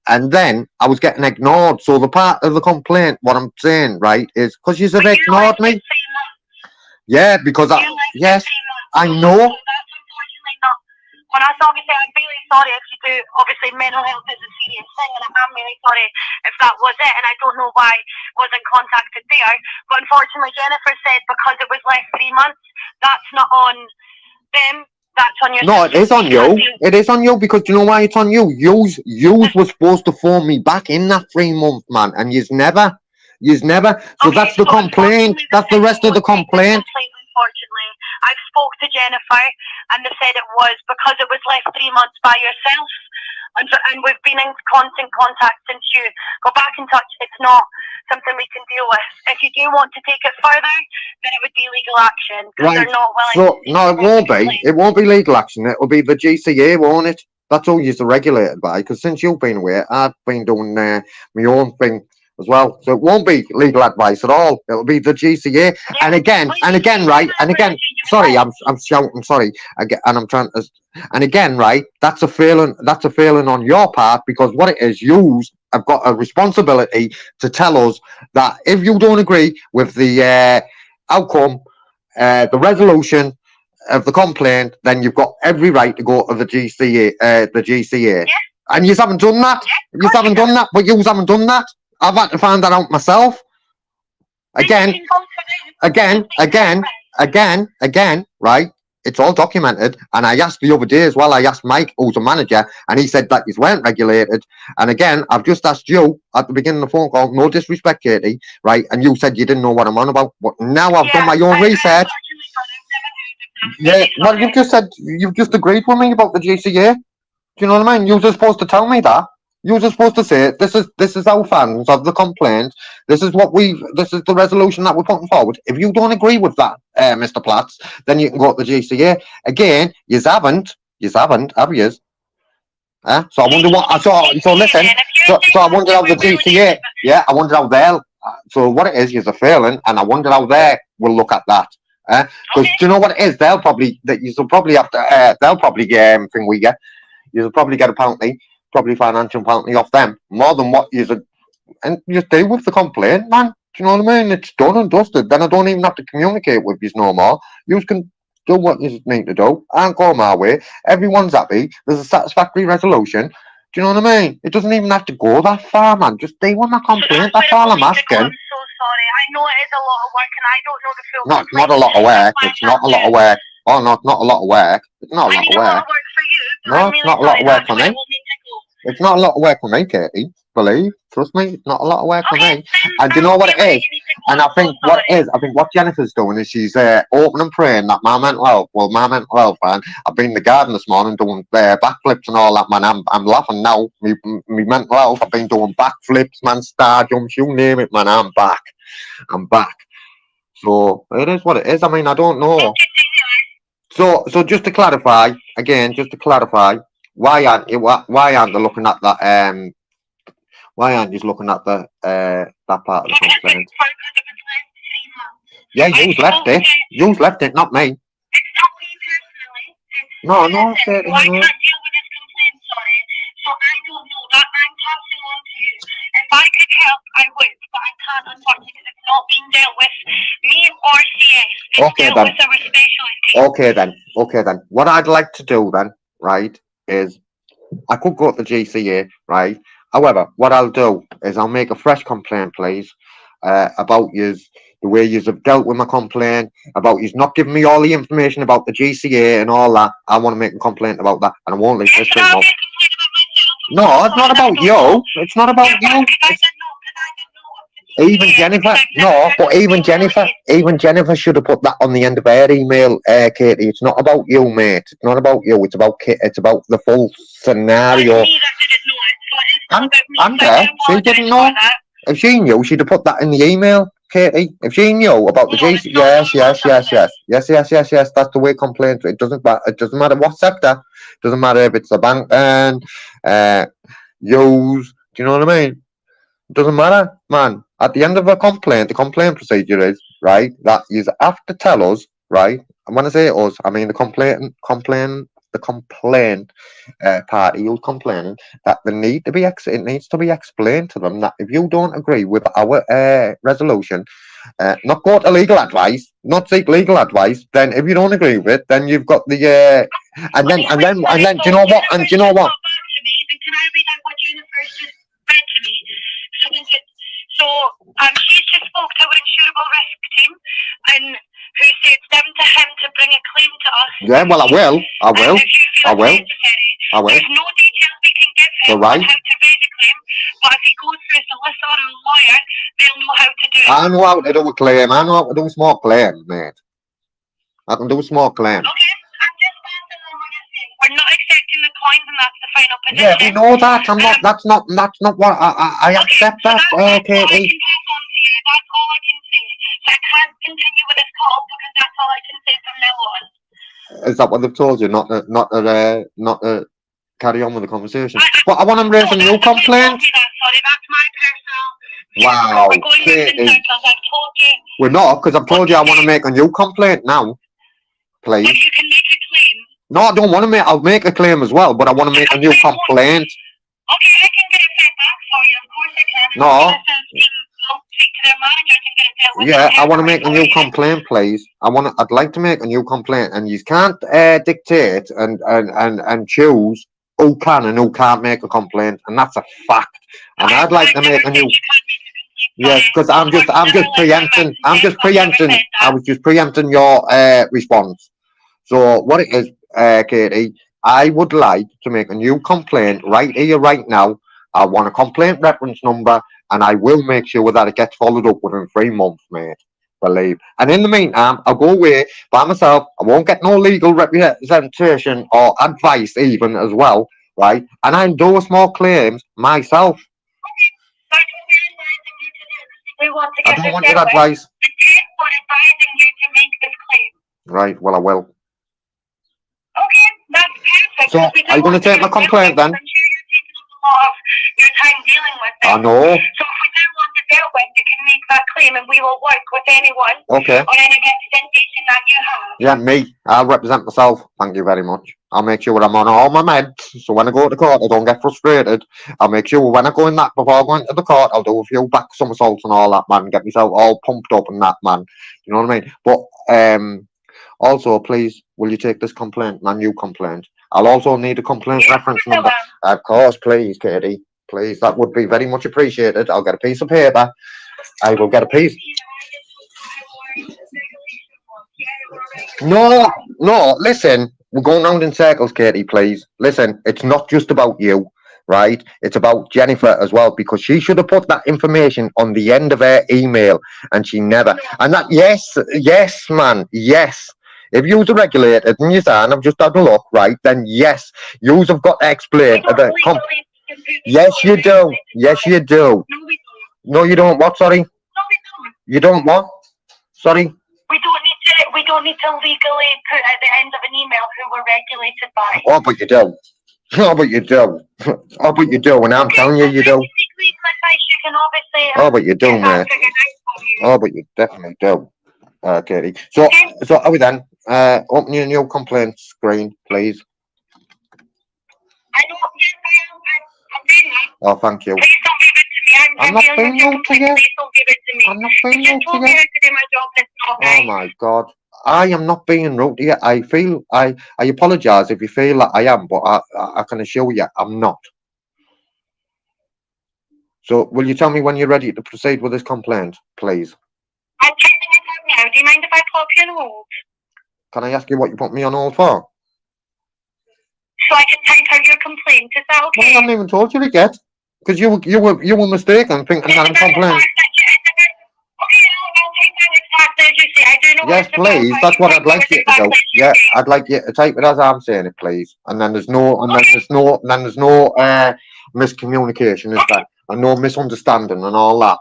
And then I was getting ignored. So the part of the complaint, what I'm saying, right, is because you've ignored me. Yeah, because yes, I know. When I saw you say, I'm really sorry if you do. Obviously, mental health is a serious thing, and I'm really sorry if that was it. And I don't know why I wasn't contacted there. But unfortunately, Jennifer said because it was less 3 months, that's not on them. That's on your. No, it is on you. It is on you because you know why it's on you. Yous was supposed to phone me back in that 3 month, man, and you's never. So that's the complaint. That's the rest of the complaint. Unfortunately, I've spoke to Jennifer, and they said it was because it was left 3 months by yourself, and we've been in constant contact since you got back in touch. It's not something we can deal with. If you do want to take it further, then it would be legal action because they're not willing. So no, it won't be. It won't be legal action. It will be the GCA, won't it? That's all you're regulated by. Because since you've been away, I've been doing my own thing as well. So it won't be legal advice at all. It'll be the GCA. Yeah, and again, right? And again, sorry, I'm shouting, sorry. And I'm trying to, and again, right? That's a failing on your part because what it is, you have got a responsibility to tell us that if you don't agree with the outcome, the resolution of the complaint, then you've got every right to go to the GCA. Yeah. And you haven't done that. Yeah, you haven't done that. But you haven't done that. I've had to find that out myself. Again, right? It's all documented. And I asked the other day as well, I asked Mike, who's a manager, and he said that you weren't regulated. And again, I've just asked you at the beginning of the phone call, no disrespect, Katie, right? And you said you didn't know what I'm on about. But now I've done my own research. Yeah, well, you've just agreed with me about the GCA. Do you know what I mean? You were supposed to tell me that. You were supposed to say this is our fans of the complaint. This is the resolution that we're putting forward. If you don't agree with that, Mr. Platts, then you can go to the GCA. Again, you haven't, have you? So I wonder what. So listen. So I wonder how the GCA. Yeah, I wonder how they'll. So what it is a failing, and I wonder how they will look at that. Because do you know what it is? You'll probably have to. They'll probably think we get. You'll probably get a penalty, probably financial penalty off them more than what you and just deal with the complaint, man. Do you know what I mean? It's done and dusted. Then I don't even have to communicate with you no more. You can do what you need to do. I go my way. Everyone's happy. There's a satisfactory resolution. Do you know what I mean? It doesn't even have to go that far, man. Just deal with my complaint. That's all I'm asking. I'm so sorry. I know it is a lot of work, and I don't know the full. No, it's not a lot of work. It's not a lot of work. Oh no, it's not a lot of work. It's not a lot of work. For you, no, it's not a lot of work for me. It's not a lot of work for me, Katie. Believe, trust me, it's not a lot of work for me. And do you know what it is? And I think what Jennifer's doing is she's open and praying that my mental health, man. I've been in the garden this morning doing backflips and all that, man. I'm laughing now. Me mental health. I've been doing backflips, man, star jumps, you name it, man. I'm back. So it is what it is. I mean, I don't know. So just to clarify again, why aren't you looking at that? Why aren't you looking at the that part of the complaint? Yeah, you've left it. You've left it, not me. It's not me personally. No, I can't deal with this complaint, sorry. So I don't know that I'm passing on to you. If I could help, I would, but I can't unfortunately because it's not being dealt with me or CS. It's dealt with our specialist team. Okay then. What I'd like to do then, right, is I could go to the GCA, right? However, what I'll do is I'll make a fresh complaint, please, about the way you have dealt with my complaint, about you not giving me all the information about the GCA and all that. I want to make a complaint about that, and I won't leave this thing up. No, it's not about you. It's not about you. Even Jennifer should have put that on the end of her email, Katie. It's not about you, mate. It's not about you. It's about It's about the full scenario. And she didn't know. If she knew, she'd have put that in the email, Katie. If she knew about the GC, yes. That's the way complaints. It doesn't matter what sector. It doesn't matter if it's a bank and use. Do you know what I mean? It doesn't matter, man. At the end of a complaint, the complaint procedure is right that you have to tell us, right. And when I say us, I mean the complaint party who's complaining that it needs to be explained to them that if you don't agree with our resolution, not go to legal advice, not seek legal advice. Then if you don't agree with it, then you've got the and then do you know what? And do you know what? Can I read out what Jennifer's just read to me? She's just spoke to our insurable risk team and who said them to him to bring a claim to us. Yeah, well, I will. There's no details we can give him on how to raise a claim, but if he goes through a solicitor or a lawyer, they'll know how to do it. I know how to do a claim. I know how to do a small claim, mate. I can do a small claim. Okay, I'm just passing on what you're saying. We're not accepting the coins and that's the final position. Yeah, we know that. That's not what I accept that, Katie. That's all I can say. So I can't continue with this call because that's all I can say from now on. Is that what they've told you? Not to carry on with the conversation. But I want to raise a new complaint. Sorry, that's my personal. Wow, we're going Katie. in circles. I've told you. We're not, because I've told you I want to make a new complaint now. Please. If you can make a claim. No, I don't want to make. I'll make a claim as well, but I want to make a new complaint. Okay, I can get it sent back for you. Of course I can. No. Speak to their manager to get it dealt with. Yeah, I want to make a new complaint, please. I'd like to make a new complaint, and you can't dictate and choose who can and who can't make a complaint, and that's a fact. And I'd like to make a new. Yes, because I'm just preempting. I was just preempting your response. So what it is, Katie, I would like to make a new complaint right here, right now. I want a complaint reference number, and I will make sure that it gets followed up within 3 months, mate. Believe. And in the meantime, I'll go away by myself. I won't get no legal representation or advice even as well, right? And I do small claims myself. I don't want your advice. Right, well, I will. Okay, that's perfect. So, are you going to take my complaint then? I'm sure you're taking up a lot of your time dealing with it. I know. So if we do want to out when you can make that claim, and we will work with anyone Okay. on any representation that you have. Yeah, me. I'll represent myself. Thank you very much. I'll make sure I'm on all my meds, so when I go to court, I don't get frustrated. I'll make sure when I go in that, before going to the court, I'll do a few back somersaults and all that, man. Get myself all pumped up and that, man. You know what I mean? But also, please, will you take this complaint, my new complaint? I'll also need a complaint reference number. Of course, please, Katie. Please, that would be very much appreciated. I'll get a piece of paper. I will get a piece. No, listen, we're going round in circles, Katie, please. Listen, it's not just about you, right? It's about Jennifer as well, because she should have put that information on the end of her email, and she never. And that, yes, man, yes. If you're regulated and you say, and I've just had a look, right, then yes, yous have got to explain about. Yes, you do. Yes, you do. No, you don't. What? Sorry. You don't what? Sorry. We don't need to legally put at the end of an email who we're regulated by. Oh, but you do. Oh, but you do. Oh, but you do. And I'm telling you, you do. Oh, but you do, man. Oh, but you definitely do, Katie. So are we then? Open your new complaint screen, please. I know. Yes, I'm doing that. Oh, thank you. Please don't give it to me. I'm not being rude to you. Please don't give it to me. I'm not being You rude told to me you. how to do my job. That's not Oh right. my God. I am not being rude to you. I apologise if you feel that I am, but I can assure you I'm not. So will you tell me when you're ready to proceed with this complaint, please? I'm typing it out now. Do you mind if I pop you on hold? Can I ask you what you put me on hold for? So I can type out your complaint. Is that Well, I okay? haven't even told you it yet, because you were mistaken thinking that I'm complaining. Yes, please. That's what I'd like you to do. Yeah, I'd like you to type it as I'm saying it, please. And then there's no miscommunication, is there? And no misunderstanding and all that.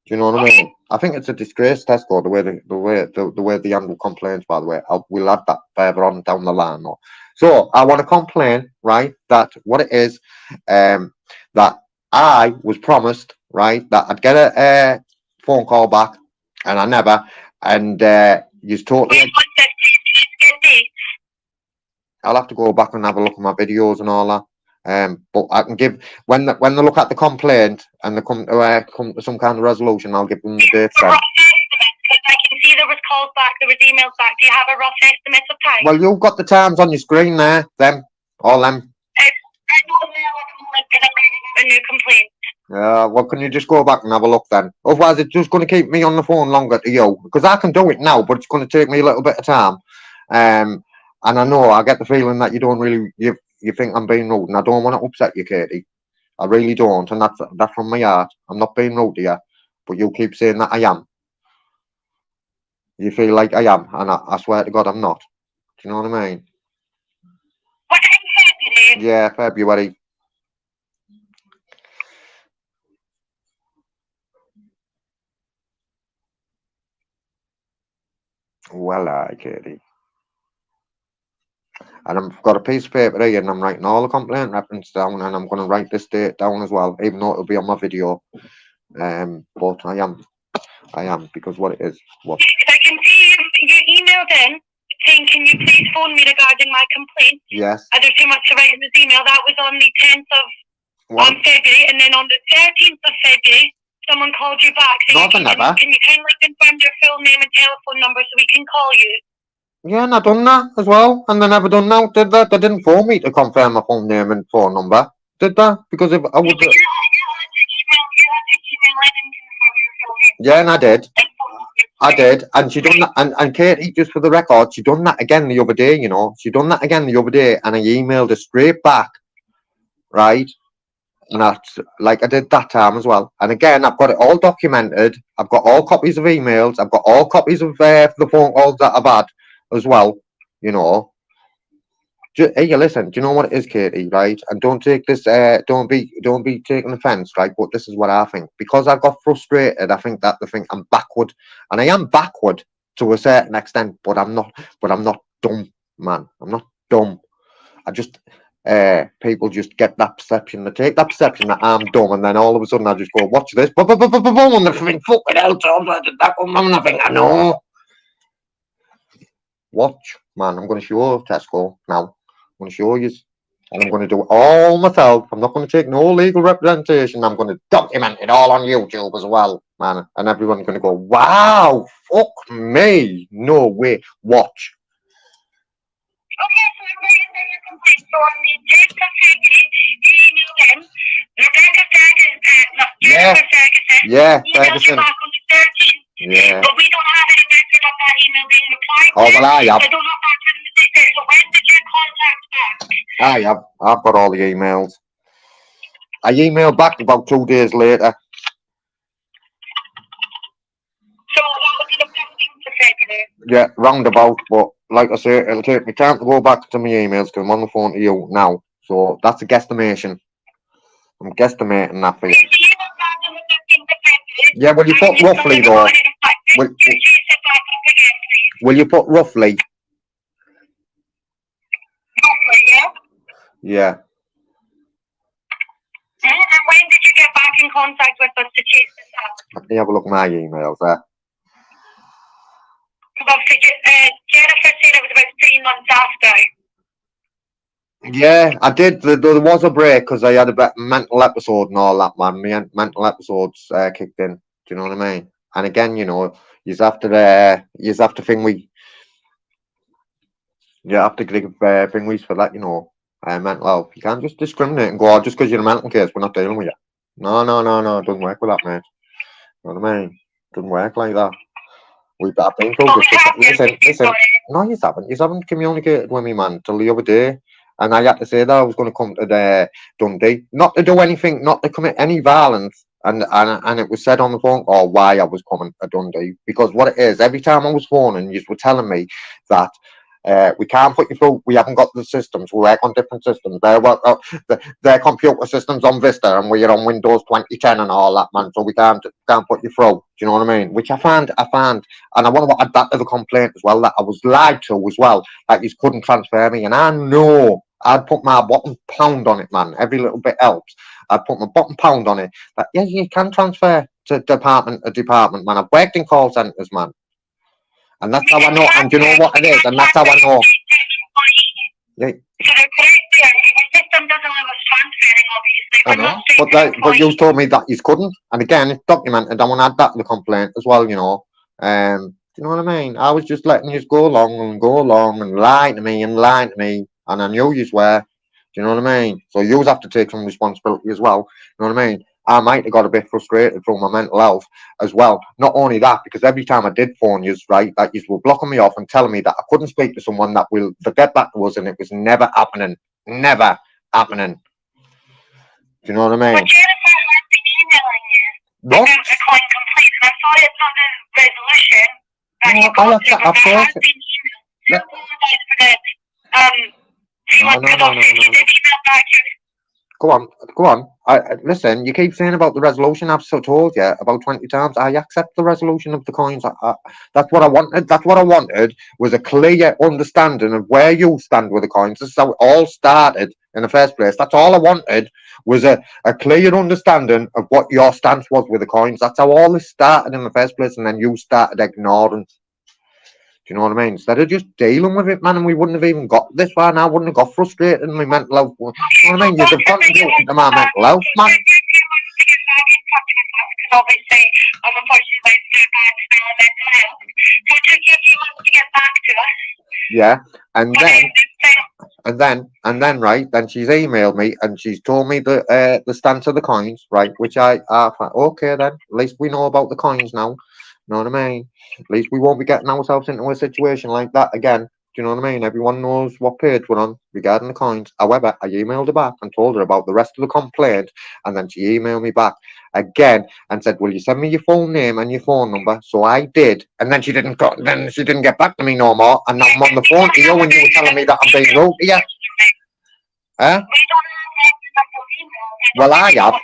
Do you know what I mean? I think it's a disgrace, Tesco, the way they handle complaints. By the way, we'll add that further on down the line. Though. So I want to complain, right? That what it is, that I was promised, right, that I'd get a phone call back, and I never. And you totally. I'll have to go back and have a look at my videos and all that. But I can give when they look at the complaint and they come to some kind of resolution, I'll give them the dates then. I can see there was calls back, there was emails back. Do you have a rough estimate of time? Well, you've got the times on your screen there, all them. I don't know a new complaint. Well, can you just go back and have a look then? Otherwise, it's just going to keep me on the phone longer to you, because I can do it now, but it's going to take me a little bit of time. And I know I get the feeling that you don't really you think I'm being rude, and I don't want to upset you, Katie. I really don't, and that's from my heart. I'm not being rude to you, but you keep saying that I am. You feel like I am, and I swear to God I'm not. Do you know what I mean? What time is it? Yeah, February. Well, Katie. And I've got a piece of paper here, and I'm writing all the complaint reference down, and I'm going to write this date down as well, even though it'll be on my video. But I am, because what it is. What? I can see you emailed in saying, can you please phone me regarding my complaint? Yes. There's too much to write in this email. That was on the 10th of February, and then on the 13th of February, someone called you back saying, can you kindly confirm your full name and telephone number so we can call you? Yeah, and I done that as well, and they never done that, did they? They didn't phone me to confirm my full name and phone number, did they? Because if I would. Yeah, and I did, and she done that, and Katie, just for the record, she done that again the other day, you know, and I emailed her straight back, right, and that's like I did that time as well, and again, I've got it all documented, I've got all copies of emails, I've got all copies of the phone calls that I've had as well, you know. Hey, listen, do you know what it is, Katie, right? And don't take this, don't be taking offence, right? But this is what I think. Because I got frustrated, I think that they think I'm backward. And I am backward to a certain extent, but I'm not dumb, man. I'm not dumb. people just get that perception, they take that perception that I'm dumb, and then all of a sudden I just go, watch this, boom, boom, boom, boom, boom, boom, and they think, fucking hell, Tom, I did that one, and I think, I know. Watch, man, I'm going to show Tesco now. I'm going to show you, and I'm going to do it all myself. I'm not going to take no legal representation. I'm going to document it all on YouTube as well, man. And everyone's going to go, wow, fuck me. No way. Watch. Okay, so I'm writing down your complaint. So I need Jacob Ferguson, email him. Rebecca Ferguson, Jennifer Ferguson. Yeah, Emailed you Ferguson. back on the 13th. Yeah. But we don't have any record of that email being replied to. Oh, well, I have. I don't know if that's in the details. So when did you contact back? I have. I've got all the emails. I emailed back about 2 days later. So that was the 15th of February. Yeah, roundabout, but like I say, it'll take me time to go back to my emails because I'm on the phone to you now. So that's a guesstimation. I'm guesstimating that for you. So you went back on the 15th of February. Yeah, will you and put you roughly still though? haven't got any reply. Will, You chase it back up again, please. will you put roughly? Roughly, yeah? Yeah. And when did you get back in contact with us to chase this up? Let me have a look at my emails there. Obviously, Jennifer said it was about 3 months after. Yeah, I did. There was a break because I had a bit mental episode and all that, man. My mental episodes kicked in. Do you know what I mean? And again, you know, you have to think you have to give thingies for that, you know, mental health. You can't just discriminate and go, oh, just because you're a mental case, we're not dealing with you. No, it doesn't work with that, mate. You know what I mean? It doesn't work like that. I've been through this. Listen. No, you haven't. You haven't communicated with me, man, till the other day. And I had to say that I was going to come to the Dundee, not to do anything, not to commit any violence. And it was said on the phone call why I was coming to Dundee. Because what it is, every time I was phoning, you were telling me that we can't put you through. We haven't got the systems. We work on different systems. Their computer systems on Vista, and we're on Windows 2010 and all that, man. So we can't put you through. Do you know what I mean? Which I found, and I want to add that to the complaint as well. That I was lied to as well. That you couldn't transfer me, and I know I'd put my bottom pound on it, man. Every little bit helps. I'd put my bottom pound on it. That yeah, you can transfer to department to department, man. I've worked in call centres, man. And that's how I know, and you know what it is, and that's how I know. Yeah. So the system doesn't allow us transferring, obviously. I know, but you told me that you couldn't, and again, it's documented. I want to add that to the complaint as well, you know. Do you know what I mean? I was just letting you go along and lie to me, and I knew you were. Do you know what I mean? So you have to take some responsibility as well. You know what I mean? I might have got a bit frustrated from my mental health as well. Not only that, because every time I did phone you, right, that you were blocking me off and telling me that I couldn't speak to someone that will get back to us, and it was never happening. Never happening. Do you know what I mean? But Jennifer has been emailing you. No. About the coin complaint, and I thought it's not a resolution that you got to, but there has been email. Yeah. No. Go on. Listen, you keep saying about the resolution. I've so told you about 20 times. I accept the resolution of the coins. That's what I wanted. That's what I wanted was a clear understanding of where you stand with the coins. This is how it all started in the first place. That's all I wanted was a clear understanding of what your stance was with the coins. That's how all this started in the first place, and then you started ignoring. Do you know what I mean? Instead of just dealing with it, man, and we wouldn't have even got this far, and I wouldn't have got frustrated in my mental health. You know what I mean? You've contributed to my mental health, man. Obviously, I'm unfortunately to mental health. So it took you a few months to get back to us. Yeah, and then, right, then she's emailed me and she's told me the stance of the coins, right, which I thought, okay, then, at least we know about the coins now. You know what I mean? At least we won't be getting ourselves into a situation like that again. Do you know what I mean? Everyone knows what page we're on regarding the coins. However, I emailed her back and told her about the rest of the complaint, and then she emailed me back again and said, "Will you send me your full name and your phone number?" So I did, and then she didn't get back to me no more. And now I'm on the phone to you, and you were telling me that I'm being rude to you. Huh? Well, I have.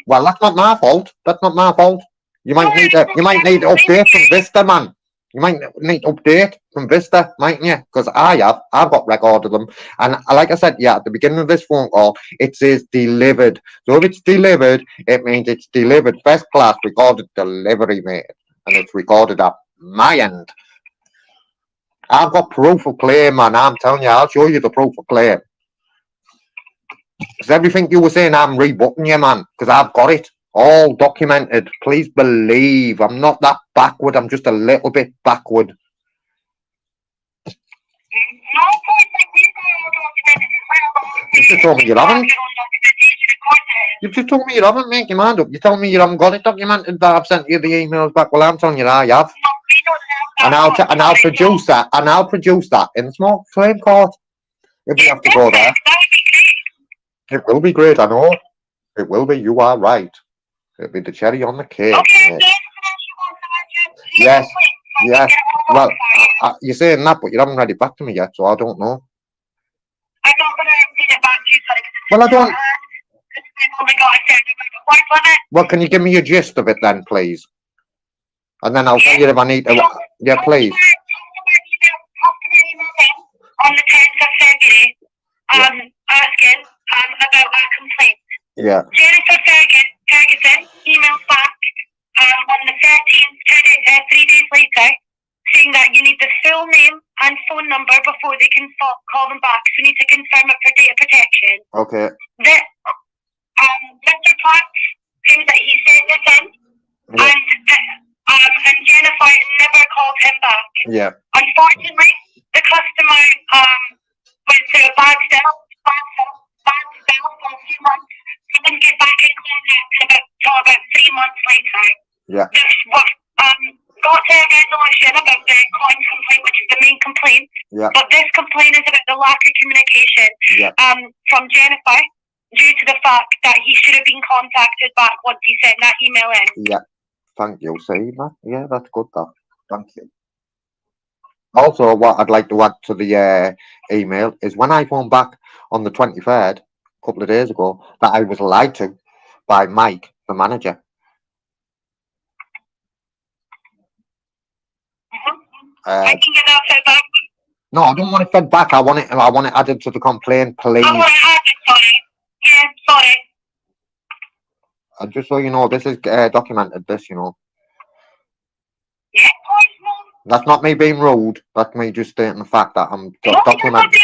Well, that's not my fault. That's not my fault. You might need to update from Vista, man. You might need to update from Vista, mightn't you? Because I've got record of them. And like I said, yeah, at the beginning of this phone call, it says delivered. So if it's delivered, it means it's delivered first class recorded delivery, mate. And it's recorded at my end. I've got proof of claim, man. I'm telling you, I'll show you the proof of claim. Because everything you were saying, I'm rebooking you, man. Because I've got it all documented. Please believe I'm not that backward. I'm just a little bit backward. You've just told me you haven't. You've just told me you haven't. Make your mind up. You tell me you haven't got it documented that I've sent you the emails back. Well, I'm telling you I have. And I'll produce that. And I'll produce that in the small claim court. If we have to go there. It will be great, I know. It will be. You are right. It'll be the cherry on the cake. Okay, yes. Yes. Well, you're saying that, but you haven't read it back to me yet, so I don't know. I'm not going to read it back to you, sorry. Well, I don't. We've only got a certain amount of words on it. Well, can you give me a gist of it then, please? And then I'll tell you if I need to. Yeah, please. On the 10th of February, asking about our complaint. Yeah. Jennifer Ferguson emailed back on the 13th, 3 days later, saying that you need the full name and phone number before they can call them back. So you need to confirm it for data protection. Okay. That Mr. Potts claims that he sent this in, and Jennifer never called him back. Yeah. Unfortunately, the customer went through a bad spell for a few months. He didn't get back in contact until about 3 months later. Yeah. Got to a resolution about the coin complaint, which is the main complaint. Yeah. But this complaint is about the lack of communication from Jennifer due to the fact that he should have been contacted back once he sent that email in. Yeah. Thank you. See that? Yeah, that's good. That. Thank you. Also, what I'd like to add to the email is when I phoned back on the 23rd, a couple of days ago, that I was lied to by Mike, the manager. I can get that fed back. No, I don't want it fed back. I want it added to the complaint, please. I want it added, sorry. Yeah, sorry. And just so you know, this is documented. This, you know. Yeah, of course, no. That's not me being rude. That's me just stating the fact that I'm documented.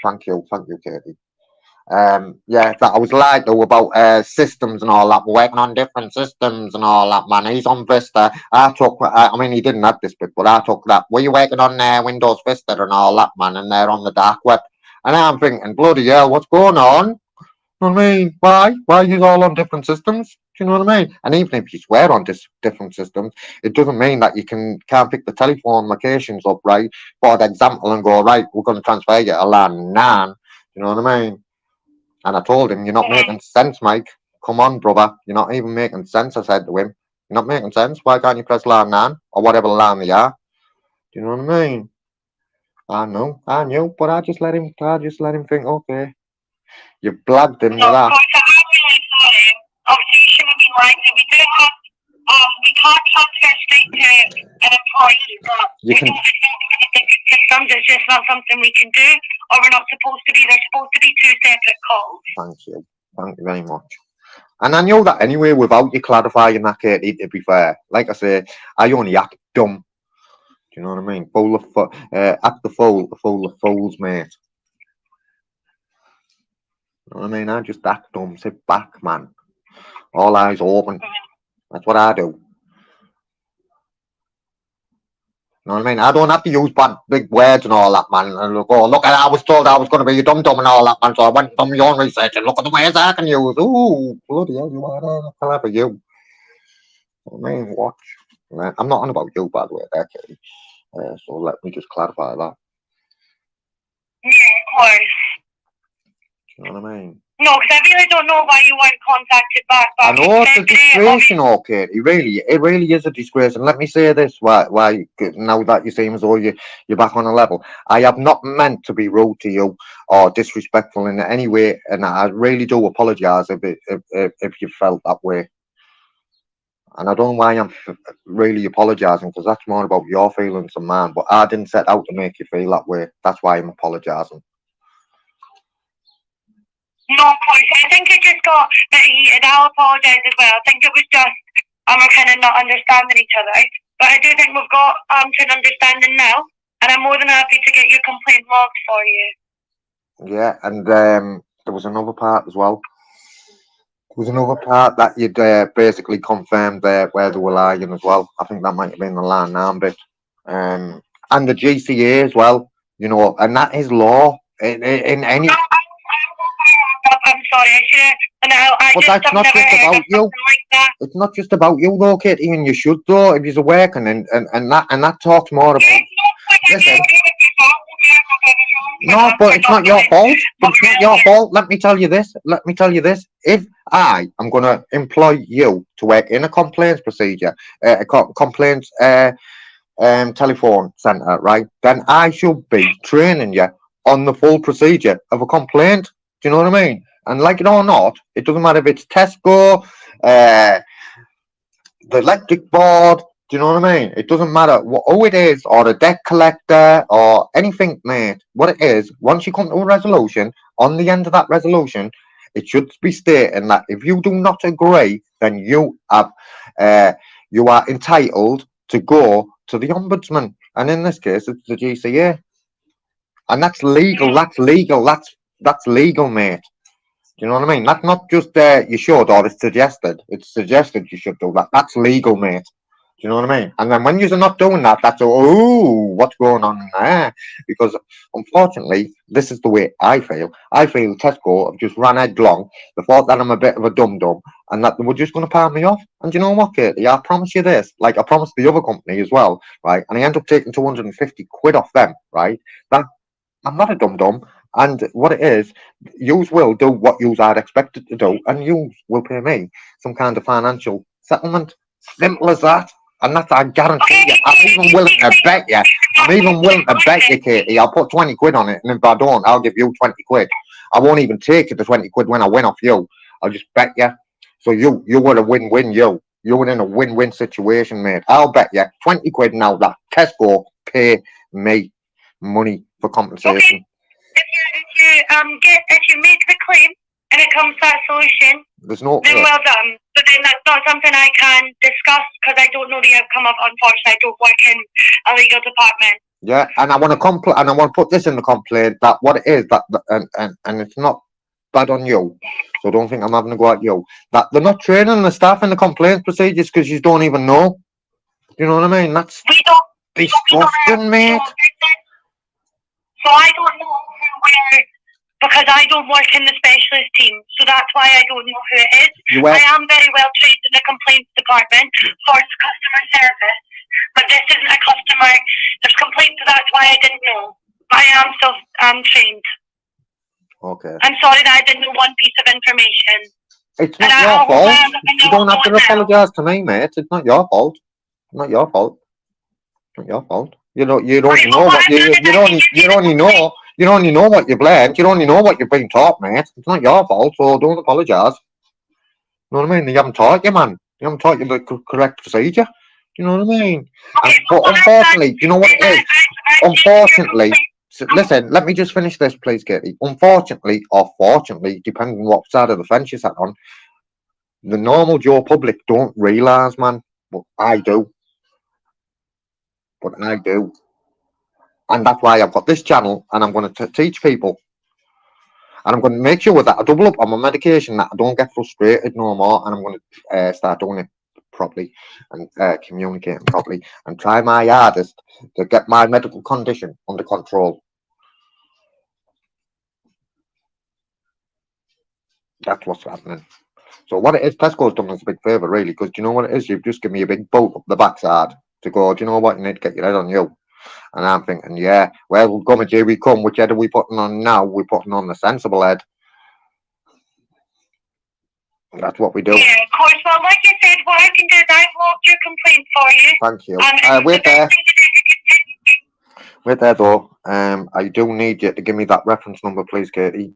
Thank you, Katie. Yeah, that I was lied to about systems and all that. We're working on different systems and all that, man. He's on Vista. I mean, he didn't have this bit, but I took that. Were you working on Windows Vista and all that, man? And they're on the dark web. And I'm thinking, bloody hell, what's going on? You know what I mean? Why? Why are you all on different systems? Do you know what I mean? And even if you swear on different systems, it doesn't mean that you can't pick the telephone locations up, right? For example, and go, right, we're going to transfer you to LAN 9. You know what I mean? And I told him, you're not making sense, Mike. Come on, brother. You're not even making sense, I said to him. You're not making sense. Why can't you press LAN 9? Or whatever LAN they are? Do you know what I mean? I knew, but I just let him think, okay. You blagged him with that. I'm really sorry. Obviously, you shouldn't have been lying to me. We can't transfer straight to an employee, but it's just not something we can do, or we're not supposed to be. They're supposed to be 2 separate calls. Thank you very much. And I knew that anyway without you clarifying that, Katie, to be fair. Like I say, I only act dumb. Do you know what I mean? Act the fool of fools, mate. You know what I mean? I just act dumb, sit back, man. All eyes open. That's what I do. You know what I mean? I don't have to use big words and all that, man. And look, I was told I was going to be a dum-dum and all that, man. So I went and done my own research and look at the words I can use. Ooh, bloody hell, you are clever, you. You know what I mean? Watch. I'm not on about you, by the way, there, Katie. So let me just clarify that. Yeah, of course. Do you know what I mean? No, because I really don't know why you weren't contacted back. I know it's a disgrace, you know, Kate. It really is a disgrace. And let me say this: why now that you seem as though you're back on a level, I have not meant to be rude to you or disrespectful in any way, and I really do apologise if you felt that way. And I don't know why I'm really apologising, because that's more about your feelings than mine. But I didn't set out to make you feel that way. That's why I'm apologising. No, of course. I think it just got a bit heated. I'll apologise as well. I think it was just we're kind of not understanding each other. But I do think we've got to an understanding now, and I'm more than happy to get your complaint logged for you. Yeah, and there was another part as well. There was another part that you'd basically confirmed there where they were lying as well. I think that might have been the line now bit. And the GCA as well, you know, and that is law in any. No, I'm sorry, I should have. No, I But just that's have not never just heard of about you. something like that. It's not just about you though, Katie, and you should though if you're working and that talks more about. Listen, no, but it's not your fault. But it's not your fault. Let me tell you this. Let me tell you this. If I am going to employ you to work in a complaints procedure, complaints telephone centre, right? Then I should be training you on the full procedure of a complaint. Do you know what I mean? And like it or not, it doesn't matter if it's Tesco, the electric board. Do you know what I mean? It doesn't matter who it is, or the debt collector, or anything, mate. What it is, once you come to a resolution, on the end of that resolution, it should be stating that if you do not agree, then you are entitled to go to the ombudsman, and in this case, it's the GCA, and that's legal. That's legal. That's legal, mate. Do you know what I mean? That's not just you should or it's suggested. It's suggested you should do that. That's legal, mate. Do you know what I mean? And then when you're not doing that, that's what's going on there? Because unfortunately, this is the way I feel. I feel Tesco have just run headlong. They thought that I'm a bit of a dum dum, and that they were just going to palm me off. And you know what, Katie? I promise you this. Like I promised the other company as well, right? And I end up taking 250 quid off them, right? That I'm not a dum dum. And what it is, yous will do what yous are expected to do, and yous will pay me some kind of financial settlement. Simple as that. And that's, I guarantee you. I'm even willing to bet you. I'm even willing to bet you, Katie. I'll put 20 quid on it, and if I don't, I'll give you 20 quid. I won't even take you the 20 quid when I win off you. I'll just bet you. So you were a win-win, you. You were in a win-win situation, mate. I'll bet you 20 quid now that Tesco pay me money for compensation. If you make the claim and it comes to that solution, then well done. But then that's not something I can discuss because I don't know the outcome of. Unfortunately, I don't work in a legal department. Yeah, and I want to put this in the complaint that what it is and it's not bad on you, so don't think I'm having to go at you. That they're not training the staff in the complaints procedures because you don't even know. You know what I mean? That's disgusting, mate. So I don't know where, because I don't work in the specialist team, so that's why I don't know who it is. I am very well trained in the complaints department for customer service, but this isn't a customer. There's complaints, so that's why I didn't know. But I am still trained. Okay. I'm sorry that I didn't know one piece of information. It's not your fault. You don't have to apologise to me, mate. It's not your fault. It's not your fault. It's not your fault. You only know what you've learned. You only know what you've been taught, mate. It's not your fault, so don't apologise. You know what I mean? They haven't taught you, man. They haven't taught you the correct procedure. You know what I mean? But unfortunately, you know what it is? Unfortunately, listen, let me just finish this, please, Katie. Unfortunately, or fortunately, depending on what side of the fence you sat on, the normal Joe public don't realise, man. But I do. And that's why I've got this channel, and I'm going to teach people, and I'm going to make sure that I double up on my medication, that I don't get frustrated no more, and I'm going to start doing it properly and communicating properly and try my hardest to get my medical condition under control. That's what's happening. So what it is, Tesco's done us a big favour, really, because do you know what it is? You've just given me a big bolt up the backside to go, do you know what, you need to get your head on you. And I'm thinking, yeah, well, here we come. Which head are we putting on now? We're putting on the sensible head. That's what we do. Yeah, of course. Well, like you said, what I can do is I've logged your complaint for you. Thank you. Wait there. Wait there, though. I do need you to give me that reference number, please, Katie.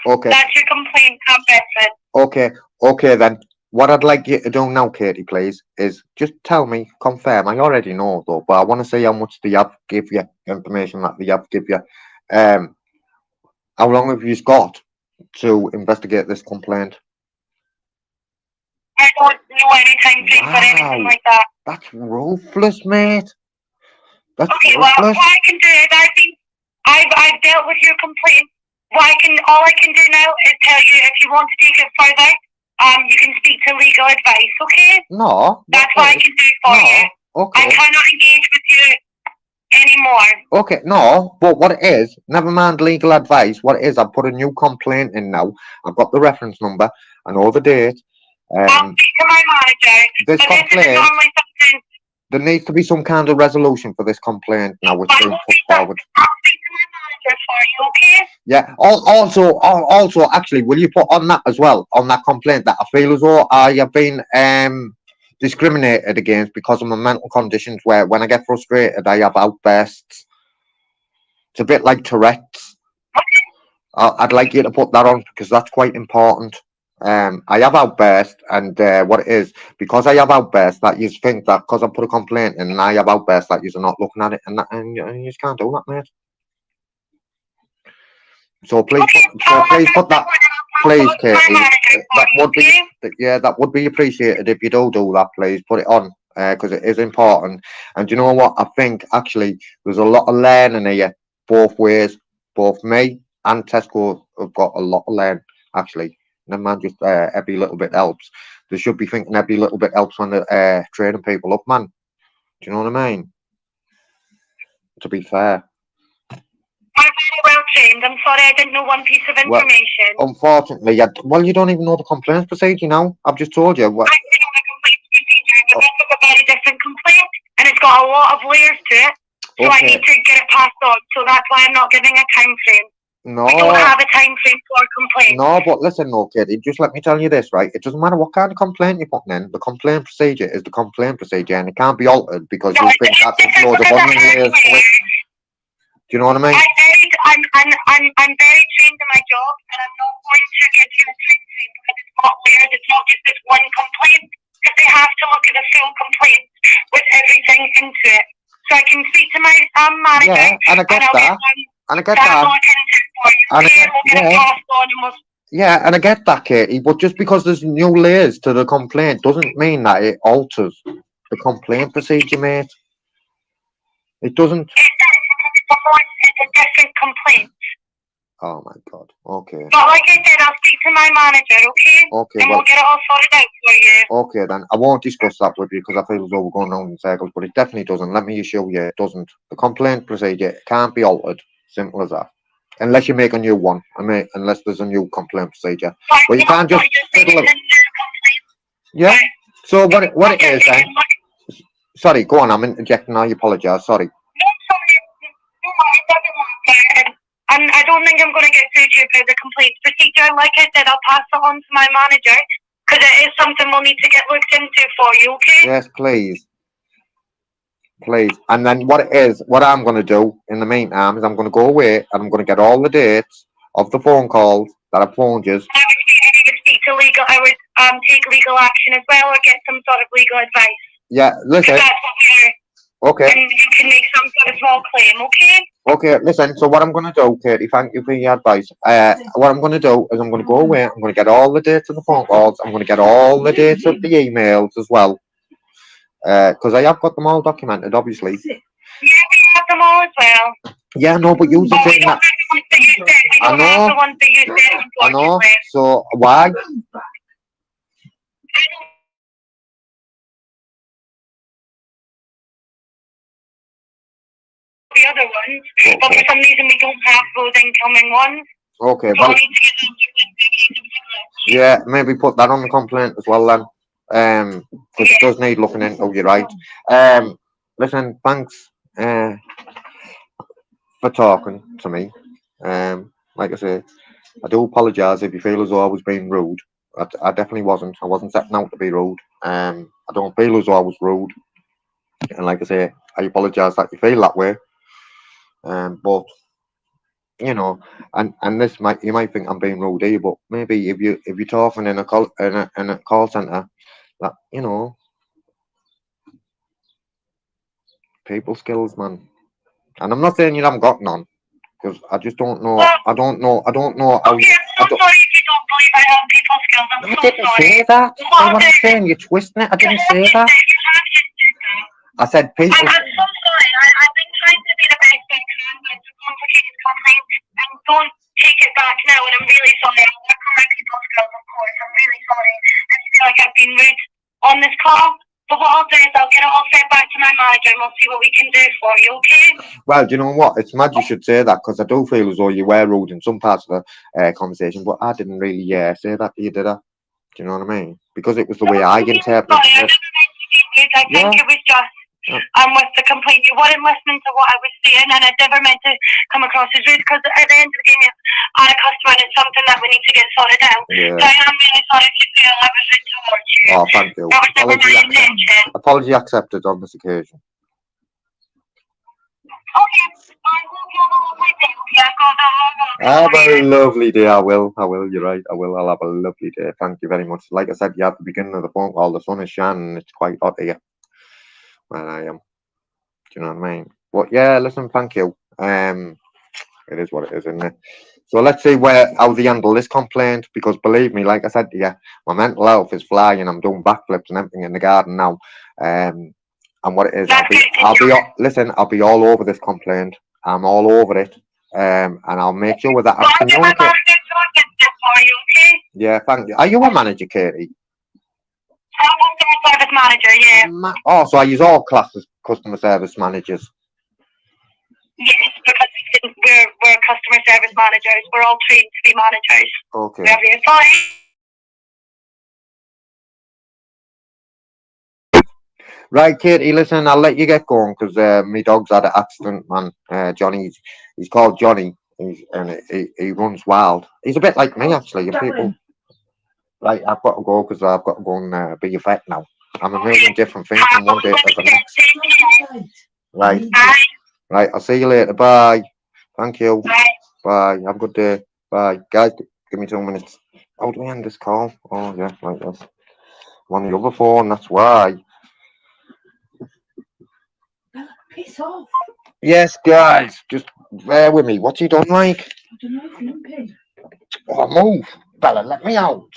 you. Okay. That's your complaint, Bedford. Okay. Okay then. What I'd like you to do now, Katie, please, is just tell me, confirm. I already know though, but I want to see how much the app give you, information that the app give you. Um, how long have you got to investigate this complaint? I don't know any time frame for anything like that. That's ruthless, mate. That's Okay, well, ruthless. what I can do is I've dealt with your complaint. All I can do now is tell you if you want to take it further, you can speak to legal advice, okay? No. That's what I can do for you. Okay. I cannot engage with you anymore. Okay, no, but what it is, never mind legal advice, what it is, I've put a new complaint in now. I've got the reference number, I know the date. I'll speak to my manager. This But complaint, this is normally something. there needs to be some kind of resolution for this complaint now it's being put forward. I'll speak to my manager for you, okay? Yeah, also, actually, will you put on that as well, on that complaint, that I feel as though I have been discriminated against because of my mental conditions, where when I get frustrated, I have outbursts. It's a bit like Tourette's. I'd like you to put that on because that's quite important. I have outbursts, and what it is, because I have outbursts, that you think that because I put a complaint in and I have outbursts that you're not looking at it, and you just can't do that, mate. So please, put that, please, Katie. That would be appreciated if you do that. Please put it on because it is important. And do you know what? I think actually there's a lot of learning here, both ways. Both me and Tesco have got a lot of learn. Actually, never mind, just every little bit helps. They should be thinking every little bit helps when they're training people up, man. Do you know what I mean? To be fair. I'm very well trained. I'm sorry, I didn't know one piece of information. Unfortunately, you don't even know the complaints procedure now. I've just told you. I know the complaints procedure, but this is a very different complaint, and it's got a lot of layers to it. So I need to get it passed on. So that's why I'm not giving a time frame. No. We don't have a time frame for a complaint. No, but listen, no, Katie, just let me tell you this, right? It doesn't matter what kind of complaint you're putting in. The complaint procedure is the complaint procedure, and it can't be altered because you think that's a load of onion layers to it. Do you know what I mean? I'm very trained in my job, and I'm not going to give you a time frame because it's not weird. It's not just this one complaint, because they have to look at the full complaint with everything into it. So I can speak to my manager. Yeah, and I get that. And I get that. Yeah, and I get that, Katie. But just because there's new layers to the complaint doesn't mean that it alters the complaint procedure, mate. It doesn't. It's a different complaint. Oh my God. Okay. But like I said, I'll speak to my manager, okay? Okay. And we'll get it all sorted out for you. Okay then. I won't discuss that with you because I feel as though we're going round in circles, but it definitely doesn't. Let me assure you, it doesn't. The complaint procedure can't be altered. Simple as that. Unless you make a new one. Unless there's a new complaint procedure. But you can't just fiddle it. Yeah. So what it is then? Sorry, go on. I'm interjecting. I apologise. Sorry. No, sorry. No, it doesn't matter. And I don't think I'm going to get through to you about the complaints procedure. Like I said, I'll pass it on to my manager because it is something we'll need to get looked into for you, okay? Yes, please. Please. And then what I'm going to do in the meantime is I'm going to go away and I'm going to get all the dates of the phone calls that I've phoned you. I would speak to legal. I would take legal action as well or get some sort of legal advice. Yeah, listen. That's what okay. And you can make some sort of small claim, okay? Okay, listen, so what I'm going to do, Katie, thank you for your advice. What I'm going to do is I'm going to go away, I'm going to get all the dates of the phone calls, I'm going to get all the dates of the emails as well. Because I have got them all documented, obviously. Yeah, we have them all as well. Yeah, no, but you're saying that. I know. Have the ones that you said, I know, so why? The other ones, okay. But for some reason we don't have those incoming ones. Okay, so well, yeah, maybe put that on the complaint as well then. Because it does need looking into, you're right. Listen, thanks for talking to me. Like I say, I do apologise if you feel as though I was being rude. I definitely wasn't. I wasn't setting out to be rude. I don't feel as though I was rude. And like I say, I apologise that you feel that way. But you know, and this might you might think I'm being rude here, but maybe if you're talking in a call center, that people skills, man. And I'm not saying you haven't got none, because I just don't know. Well, I don't know how. okay, I'm so sorry if you don't believe I have people skills. I'm I so didn't sorry. say that. What That's I'll what do I'm is, saying. You're twisting it. I you didn't have say just that. you have just did that. I said people. I'm so sorry. I've been trying to be the best I can, but it's a complicated complaint. And don't take it back now. And I'm really sorry. I'll work on my people skills, of course. I'm really sorry. I feel like I've been rude on this call. But what I'll do is I'll get it all sent back to my manager and we'll see what we can do for you, okay? Well, do you know what? It's mad you should say that, because I do feel as though you were rude in some parts of the conversation, but I didn't really say that to you, did I? Do you know what I mean? Because it was the No, way I'm I really interpreted sorry. I it. didn't mean to be rude. I think Yeah. it was just Yeah. with the complaint. You weren't listening to what I was saying, and I never meant to come across as rude because at the end of the game, I'm a customer and it's something that we need to get sorted out. Yeah. So I am really sorry if you feel I was rude towards you. Oh, thank you. That was never my intention. Apology accepted on this occasion. Okay, I hope you have a lovely day. Okay, I've got the whole Have a lovely day. I will. You're right. I will. I'll have a lovely day. Thank you very much. Like I said, yeah, at the beginning of the phone call, the sun is shining and it's quite hot here where I am. Do you know what I mean? But yeah, listen, thank you. It is what it is, isn't it? So let's see how they handle this complaint, because believe me, like I said to you, my mental health is flying. I'm doing backflips and everything in the garden now. And what it is, listen, I'll be all over this complaint. I'm all over it. And I'll make sure that I communicate. for you, okay? Yeah, thank you. Are you a manager, Katie? I'm a customer service manager, yeah. Oh, so I use all classes customer service managers. Yes, because we're customer service managers. We're all trained to be managers. Okay. Wherever you're sorry. Right, Katie, listen, I'll let you get going, because my dog's had an accident, man. Johnny, he's called Johnny, and he runs wild. He's a bit like me, actually. And people, right, I've got to go, because I've got to go and be a vet now. I'm a million different things from one day to the next. Right. Right, I'll see you later. Bye. Thank you. Bye. Have a good day. Bye. Guys, give me 2 minutes. How do we end this call? Oh, yeah, like this. I'm on the other phone, that's why. Piss off. Yes, guys, just bear with me. What's he done, like? I don't know if limping. Oh, move. Bella, let me out.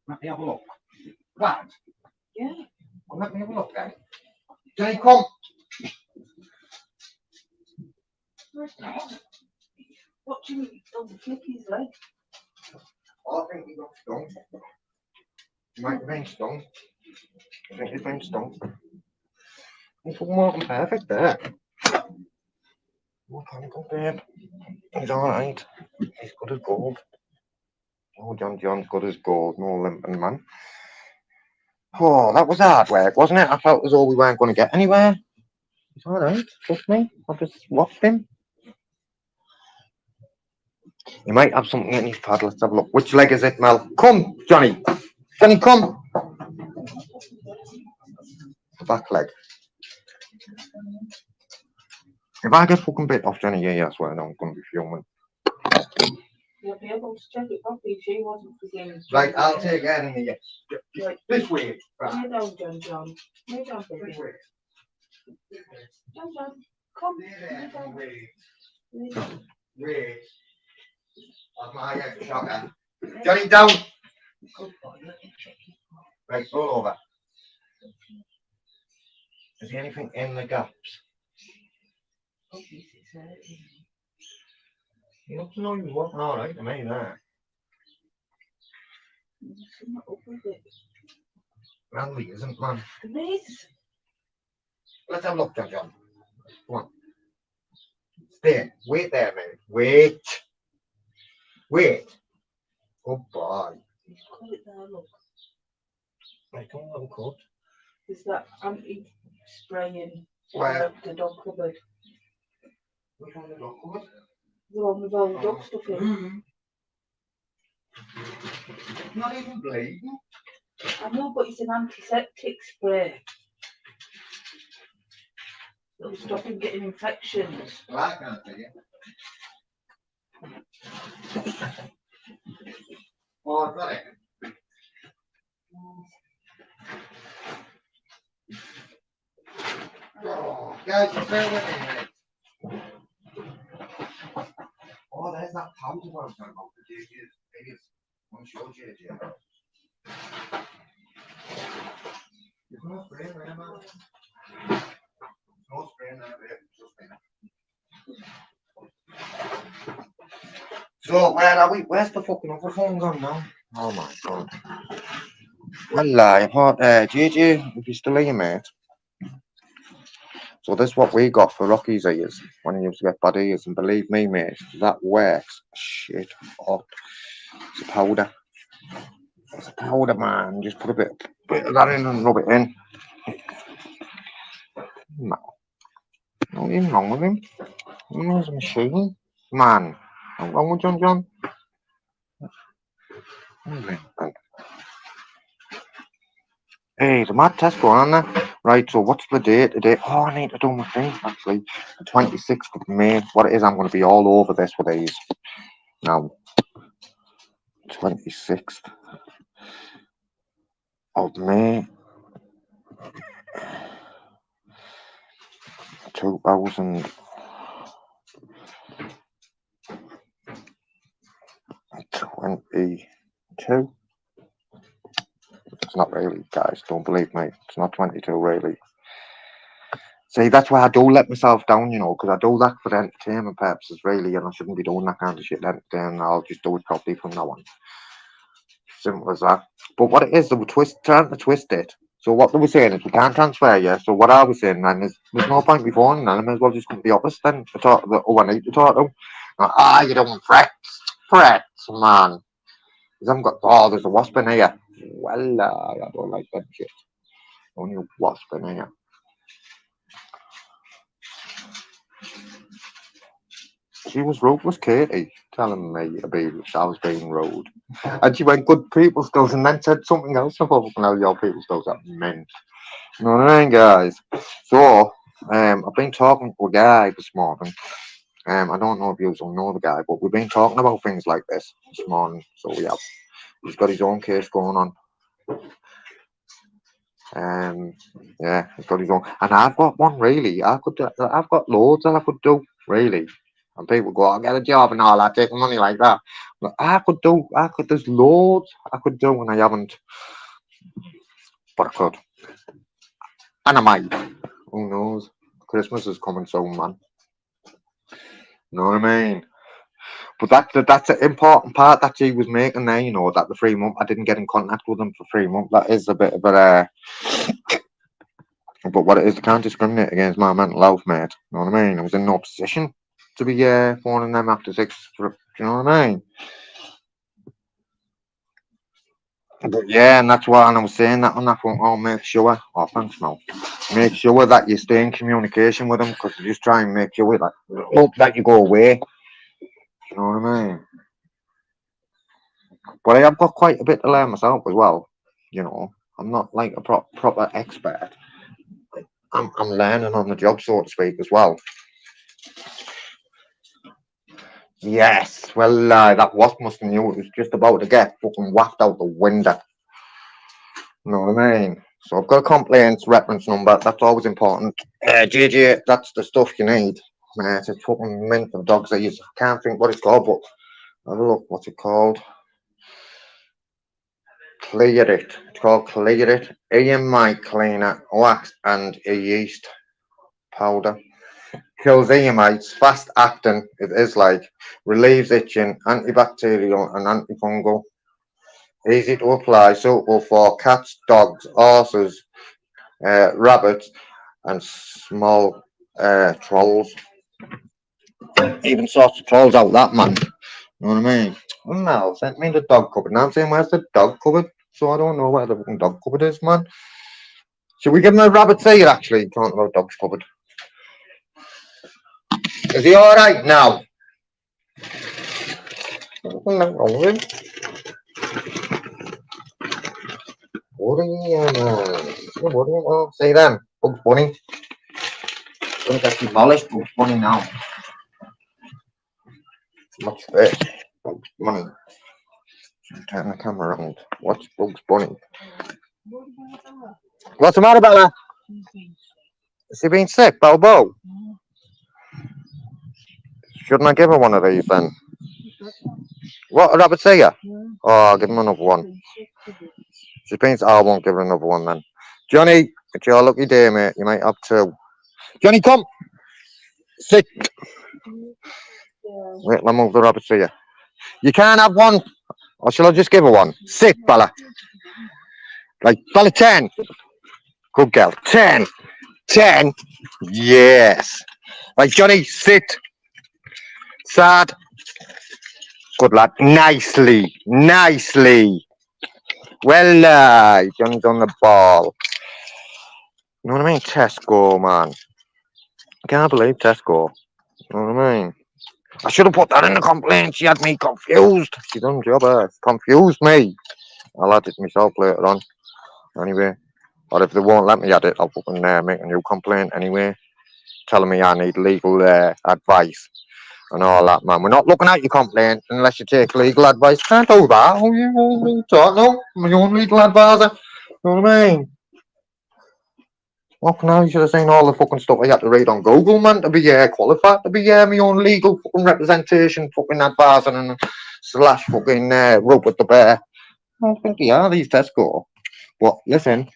Let me have a look. Right. Yeah. Well, let me have a look, then. Jenny, come. What do you mean? Oh, flick his leg. Oh, I think he got stung. He might have been stung. I think he's been stung. He's more than perfect there. Oh, panical, babe. He's alright. He's good as gold. Oh, John's good as gold. No limping, man. Oh, that was hard work, wasn't it? I felt as though we weren't going to get anywhere. He's alright. Trust me. I've just watched him. He might have something in his pad. Let's have a look. Which leg is it, Mel? Come, Johnny. Johnny, come. The back leg. If I get fucking bit off Johnny, yeah, that's where I'm going to be fuming. You'll be able to check it properly if she wasn't for games. Right, I'll take it in the yes. Right. This way. Right. Lay down, John. Lay down, baby. This way. John. Come. Lay down. Lay down. Wait. That's my head shocker. Johnny, down. Good boy. Let me check it. Right, roll over. Is there anything in the gaps? Obviously, it's hurting. You don't know you wasn't alright to me there. Something up with it. Randy isn't, man. There is. Let's have a look, John. Come on. Stay. Wait there a minute. Wait. Wait. Good boy. Just cut it there, look. I don't have a cut. Is that anti-spraying Where? the dog cupboard? Which one is it? The one with all the dog stuff in. Not even bleeding. I know, but it's an antiseptic spray. It'll stop him getting infections. Well, I can't tell you. Oh, I've got it. Oh, guys, just bear with me a minute. Oh, there's that powder what I'm talking about. The JJ's biggest. I'm sure JJ. There's no spray in there, man. There's no spray in there, trust me. So, where are we? Where's the fucking other phone gone now? Oh my god. Well, I thought, JJ, if you're still here, mate. So this is what we got for Rocky's ears when he used to get bad ears, and believe me, mate, that works. Shit, oh, it's a powder. It's a powder, man. Just put a bit of that in and rub it in. No, nothing wrong with him. He's a machine, man. What's wrong with John? Hey, the mad Tesco, aren't they? Right, so what's the date today? Oh, I need to do my thing, actually. The 26th of May. What it is, I'm going to be all over this with these. Now, 26th of May, 2022. It's not really, guys. Don't believe me. It's not 22, really. See, that's why I do let myself down, you know, because I do that for entertainment purposes, really, and I shouldn't be doing that kind of shit then. I'll just do it properly from now on. Simple as that. But what it is, they were trying to twist it. So what they were saying is we can't transfer you. So what I was saying then is there's no point before, and I may as well just come to the office then to talk to who I need to talk to. You don't frets, man. Because I've got, oh, there's a wasp in here. Well, I don't like that shit. Only a wasp in here. She was ruthless, Katie, telling me I was being rude. And she went, good people skills, and then said something else. I thought, now your people skills are meant. You know what I mean, guys? So, I've been talking to a guy this morning. I don't know if you all know the guy, but we've been talking about things like this morning. So, yeah, he's got his own case going on. Yeah, he's got his own. And I've got one, really. I've got loads that I could do, really. And people go, I'll get a job and all that, take money like that. But there's loads I could do and I haven't. But I could. And I might. Who knows? Christmas is coming soon, man. You know what I mean? But that's an important part that she was making there, you know, that the 3 month, I didn't get in contact with them for 3 months. That is a bit of a, but what it is, they can't discriminate against my mental health, mate. You know what I mean? I was in no position to be phoning them after 6, you know what I mean? But yeah, and that's why, and I was saying that on that phone, oh, make sure, oh, thanks, Mel. Make sure that you stay in communication with them, because you just try and make sure that, hope that you go away. You know what I mean? But I have got quite a bit to learn myself as well. You know, I'm not like a proper expert. I'm learning on the job, so to speak, as well. Yes, well, that wasp must have knew it was just about to get fucking wafted out the window. You know what I mean? So I've got a complaints reference number. That's always important. JJ, that's the stuff you need. It's fucking mint for dogs. I can't think what it's called, but have a look. What's it called? Clear it. It's called Clear It. EMI cleaner, wax, and a yeast powder. Kills EMItes, fast acting. It is like relieves itching, antibacterial and antifungal. Easy to apply, suitable for cats, dogs, horses, rabbits, and small trolls. Even sorts of trolls out that, man. You know what I mean? Well, now, sent me the dog cupboard. Now I'm saying, where's the dog cupboard? So I don't know where the fucking dog cupboard is, man. Should we give him a rabbit's ear, actually? Talking about dog's cupboard. Is he alright now? Nothing wrong with him. What are you, man? What are you? Oh, see them. Bugs Bunny. Gonna get demolished, Bugs Bunny now. What's this? Bugs Bunny. Turn the camera around. What's Bugs Bunny? What's the matter, Bella? Has she been sick, Balbo? Shouldn't I give her one of these then? What, a rabbit say ya? Oh, I'll give him another one. She's been, I won't give her another one then. Johnny, it's your lucky day, mate. You might have two. Johnny, come! Sit! Wait, let me move the rabbit to you. You can't have one. Or shall I just give her one? Sit, Bella. Right, Bella, 10. Good girl. 10. 10. Yes. Right, Johnny, sit. Sad. Good lad. Nicely. Nicely. Well, Johnny's on the ball. You know what I mean? Tesco, man. I can't believe Tesco. You know what I mean? I should have put that in the complaint. She had me confused. She done job, confused me. I'll add it myself later on. Anyway. Or if they won't let me add it, I'll fucking make a new complaint anyway. Telling me I need legal advice and all that, man. We're not looking at your complaint unless you take legal advice. Can't do that. Oh, you talk, no. I'm your own legal advisor. You know what I mean? Fucking hell, you should have seen all the fucking stuff I had to read on Google, man, to be qualified to be my own legal fucking representation, fucking advisor and slash fucking rope with the bear. I don't think they are, these Tesco. But listen,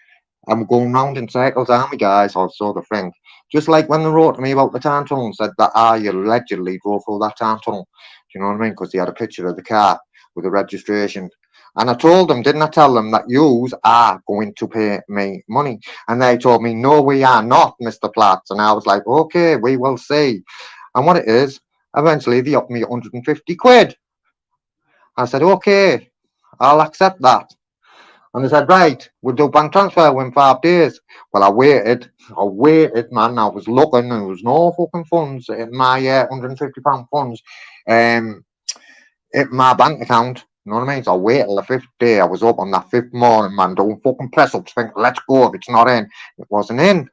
I'm going round in circles, aren't we, guys? Or so the thing. Just like when they wrote to me about the time tunnel and said that I allegedly drove through that time tunnel. Do you know what I mean? Because they had a picture of the car with the registration. And I told them, didn't I tell them that yous are going to pay me money? And they told me, no, we are not, Mr. Platts. And I was like, okay, we will see. And what it is, eventually they offered me 150 quid. I said, okay, I'll accept that. And they said, right, we'll do bank transfer within 5 days. Well, I waited, man. I was looking, there was no fucking funds in my £150 funds in my bank account. You know what I mean? So I waited till the 5th day. I was up on that 5th morning, man, doing fucking press ups, thinking, let's go. If it's not in, it wasn't in.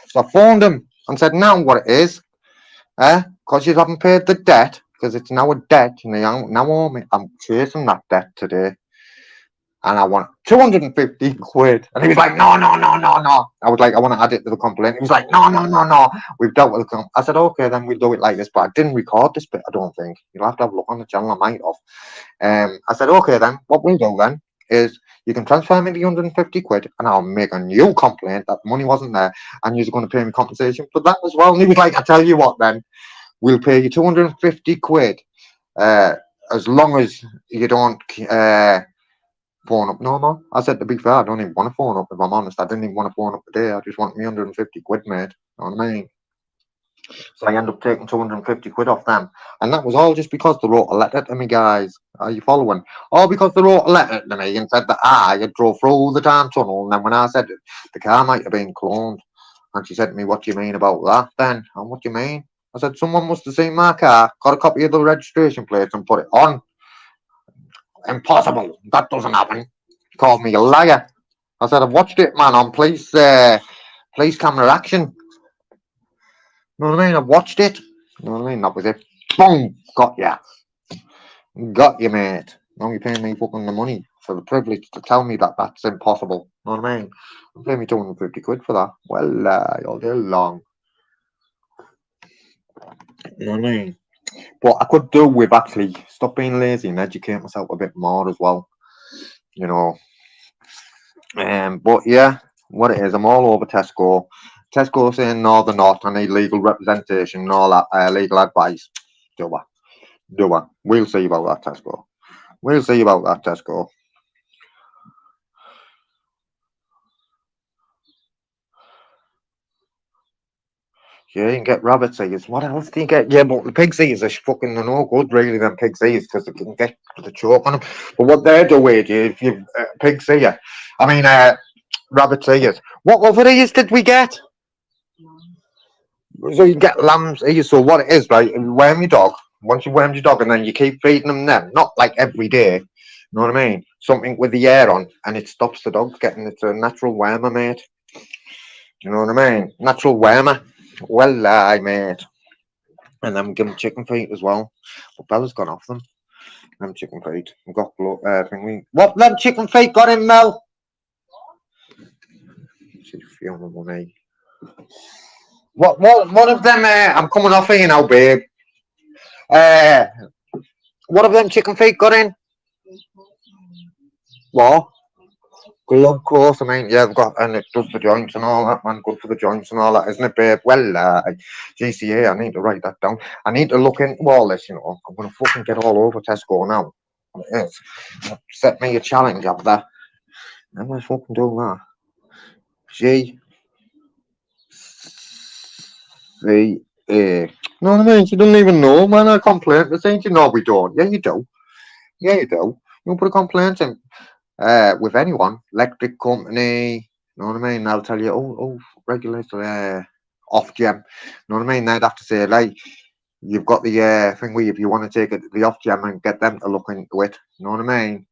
So I phoned him and said, now what it is, because you haven't paid the debt, because it's now a debt, and now owe me. I'm chasing that debt today. And I want 250 quid. And he was like, no. I was like, I want to add it to the complaint. He was like, no. We've dealt with the I said, okay, then we'll do it like this. But I didn't record this bit, I don't think. You'll have to have a look on the channel. I might have. I said, okay, then. What we'll do then is you can transfer me the 150 quid and I'll make a new complaint that the money wasn't there. And you're going to pay me compensation for that as well. And he was like, I tell you what then. We'll pay you 250 quid as long as you don't... phone up no more. I said, to be fair, I don't even want to phone up, if I'm honest. I didn't even want to phone up today. I just want me 150 quid, mate. You know what I mean? So I end up taking 250 quid off them. And that was all just because they wrote a letter to me, guys. Are you following? All because they wrote a letter to me and said that I had drove through the time tunnel. And then when I said the car might have been cloned, and she said to me, what do you mean about that then? And what do you mean? I said, someone must have seen my car, got a copy of the registration plates and put it on. Impossible. That doesn't happen. He called me a liar. I said, I've watched it, man, on police camera action. You know what I mean? I've watched it. You know what I mean? That was it. Boom! Got ya. Got you, mate. Now you're paying me fucking the money for the privilege to tell me that that's impossible. You know what I mean? You pay me 250 quid for that. Well, all day long. You know what I mean? But I could do with actually stop being lazy and educate myself a bit more as well. You know. But yeah, what it is, I'm all over Tesco. Tesco saying no, they're not. I need legal representation and all that, legal advice. Do I? We'll see about that, Tesco. We'll see about that, Tesco. Yeah, you can get rabbit's ears. What else do you get? Yeah, but the pig's ears are fucking no good, really, than pig's ears, because they can get the choke on them. But what they're doing, if you pig's ear, rabbit's ears. What other ears did we get? So you get lamb's ears. So what it is, right? You worm your dog. Once you worm your dog, and then you keep feeding them, not like every day. You know what I mean? Something with the air on, and it stops the dog getting. It's a natural wormer, mate. Do you know what I mean? Natural wormer. Well, mate. And I'm giving chicken feet as well. But Bella's gone off them. Them chicken feet. I've got thingy. What them chicken feet got in, Mel? She's filming with me. What one of them? I'm coming off here now, babe. Uh, what of them chicken feet got in? What? Glove course, I mean, yeah, I've got, and it does the joints and all that, man. Good for the joints and all that, isn't it, babe? Well, GCA, I need to write that down. I need to look into all this, you know. I'm gonna fucking get all over Tesco now. It is. Set me a challenge up there. How am I fucking do that? G C A. No, what I mean, she doesn't even know, man. I complain. They're saying, you know, we don't. Yeah, you do. Yeah, you do. You put a complaint in. With anyone, electric company, you know what I mean? They'll tell you, oh, regulator, off gem. You know what I mean? They'd have to say, like, you've got the thing where if you want to take it to the off gem and get them to look into it. You know what I mean?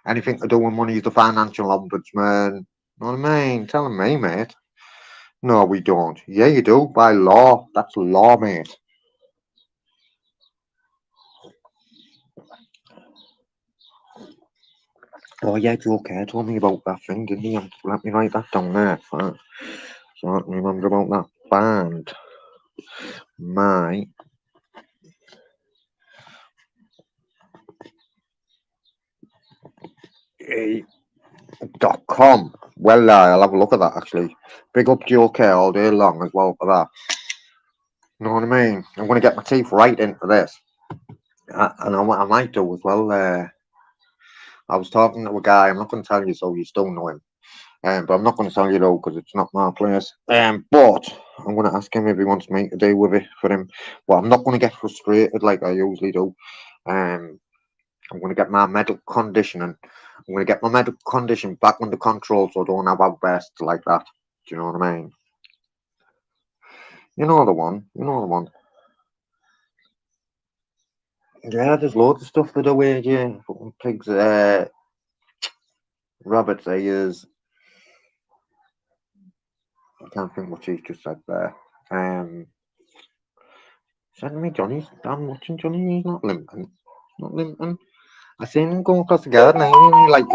Anything to do with money is the financial ombudsman. You know what I mean? Telling me, mate. No, we don't. Yeah, you do. By law. That's law, mate. Oh, yeah, Joe Care told me about that thing, didn't he? Let me write that down there. So I can remember about that band. My .com. Well, I'll have a look at that actually. Big up Joe Care all day long as well for that. You know what I mean? I'm going to get my teeth right into this. And I might do as well. I was talking to a guy, I'm not going to tell you so you still know him. But I'm not going to tell you though because it's not my place. But I'm going to ask him if he wants me to do with it for him. But I'm not going to get frustrated like I usually do. I'm going to get my medical conditioning. I'm going to get my medical condition back under control so I don't have outbursts like that. Do you know what I mean? You know the one. You know the one. Yeah, there's loads of stuff to do with you. Fucking pigs, rabbits, ears. I can't think what she's just said there. Send me Johnny's. I'm watching Johnny. He's not limping. Not limping. I seen him going across the garden. Like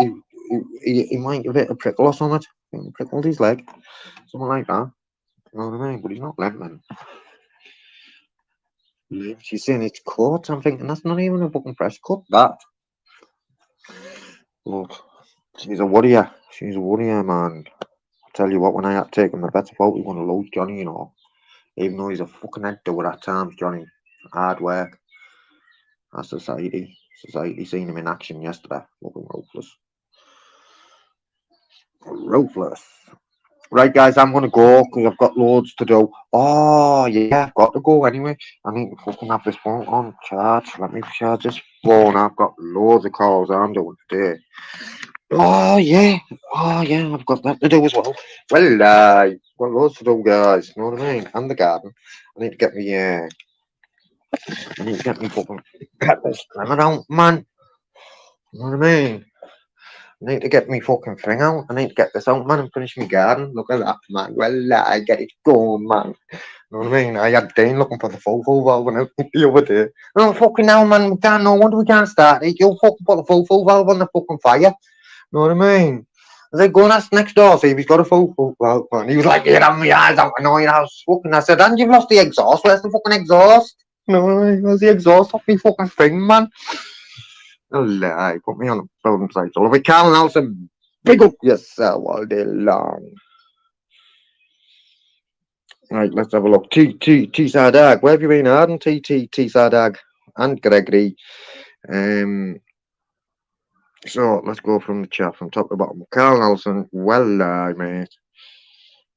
he might give it a prickle or something. He prickled his leg, something like that. You know what I mean? But he's not limping. She's saying it's cut. I'm thinking that's not even a fucking fresh cut. That. Look, she's a warrior. She's a warrior, man. I tell you what, when I had to take him, the better fault we want to lose Johnny, you know. Even though he's a fucking head doer at times, Johnny. Hard work. That's society. Society seen him in action yesterday. Looking ruthless. Ruthless. Right, guys, I'm gonna go because I've got loads to do. Oh, yeah, I've got to go anyway. I need to fucking have this phone on charge. Let me charge this phone. I've got loads of calls I'm doing today. Oh, yeah. Oh, yeah, I've got that to do as well. Well, got loads to do, guys. You know what I mean? And the garden. I need to get me, I need to get me fucking cut this trimmer out, man. You know what I mean? I need to get me fucking thing out. I need to get this out, man, and finish my garden. Look at that, man. Well, I get it going, man. You know what I mean? I had Dane looking for the full valve when I the other day. Oh, fucking hell, man. We can't, no wonder we can't start it. You'll fucking put the full valve on the fucking fire. You know what I mean? I said, go and ask next door, see if he's got a full valve. And he was like, you're having my eyes out. I know your house. Fucking, I said, and you've lost the exhaust. Where's the fucking exhaust? You know what I mean? Where's the exhaust off me fucking thing, man? Oh, lie. Put me on the phone site. So if we can't Nelson, big up yourself all day long. Right, let's have a look. T Sardag. Where have you been, Arden? T Sardag and Gregory. So let's go from the chat from top to bottom. Carl Nelson, well, mate.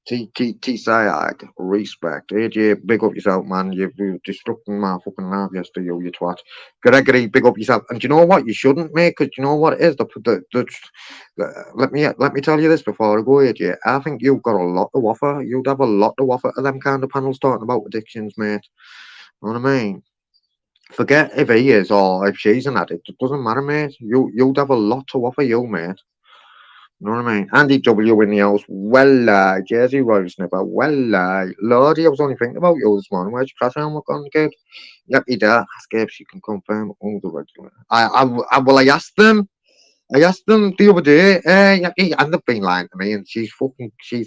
T Sardag, respect. AJ, big up yourself, man. You've destructed my fucking life yesterday, you twat. Gregory, big up yourself. And do you know what? You shouldn't, mate, because you know what it is. Let me tell you this before I go, AJ. I think you've got a lot to offer. You'd have a lot to offer to them kind of panels talking about addictions, mate. You know what I mean? Forget if he is or if she's an addict. It doesn't matter, mate. You'd have a lot to offer, you, mate. You know what I mean? Andy W in the house. Well, Jersey Royal Snipper. Well, Lordy, I was only thinking about you this morning. Where'd you crash on? What on, kid? Yep, he did. Ask if she can confirm all the regular. Well, I asked them the other day, yeah, he ended up being lying to me, and she's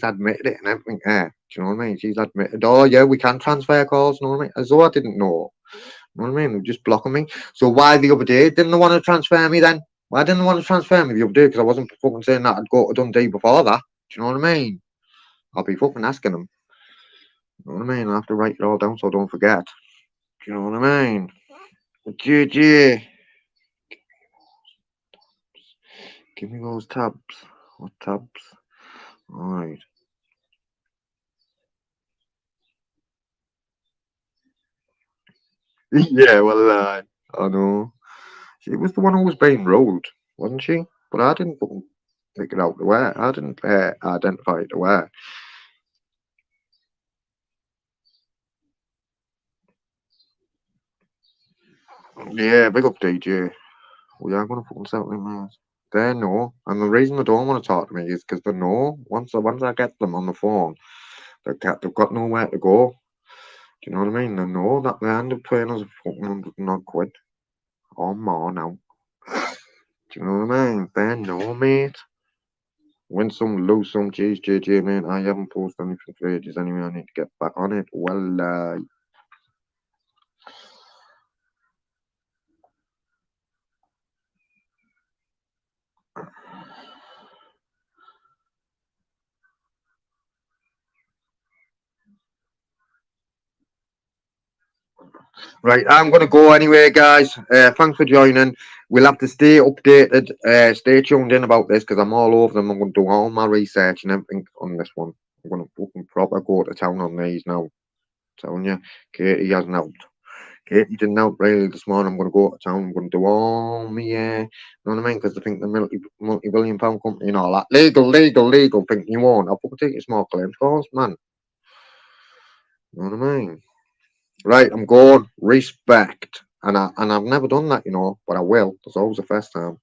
admitted it and everything. Do you know what I mean? She's admitted, oh yeah, we can transfer calls. You know what I mean? As though I didn't know. You know what I mean? They're just blocking me. So why the other day didn't they want to transfer me then? Why didn't they want to transfer me the other day? Because I wasn't fucking saying that I'd go to Dundee before that. Do you know what I mean? I'll be fucking asking them. You know what I mean? I have to write it all down so I don't forget. Do you know what I mean? GG. Give me those tabs. What tabs? Alright. Yeah, well, I know. She was the one who was being rolled, wasn't she? But I didn't fucking pick it out the way. I didn't identify it the way. Yeah, big up DJ. We are gonna fucking settle him, man. They know, and the reason they don't want to talk to me is because they know once I get them on the phone, they've got nowhere to go. Do you know what I mean? They know that they end up paying us a fucking 100 odd quid or more now. Do you know what I mean? They know, mate. Win some, lose some. Jeez, JJ, man. I haven't posted anything for ages anyway. I need to get back on it. Well, right, I'm going to go anyway, guys. Thanks for joining. We'll have to stay updated. Stay tuned in about this because I'm all over them. I'm going to do all my research and everything on this one. I'm going to fucking proper go to town on these now. Telling you, Katie hasn't helped. Katie didn't help really this morning. I'm going to go to town. I'm going to do all me, you know what I mean? Because I think the multi-billion pound company and all that. Legal. Think you won't. I'll fucking take your small claims calls, man. You know what I mean? Right, I'm going. Respect. And I've never done that, but I will. There's always a first time.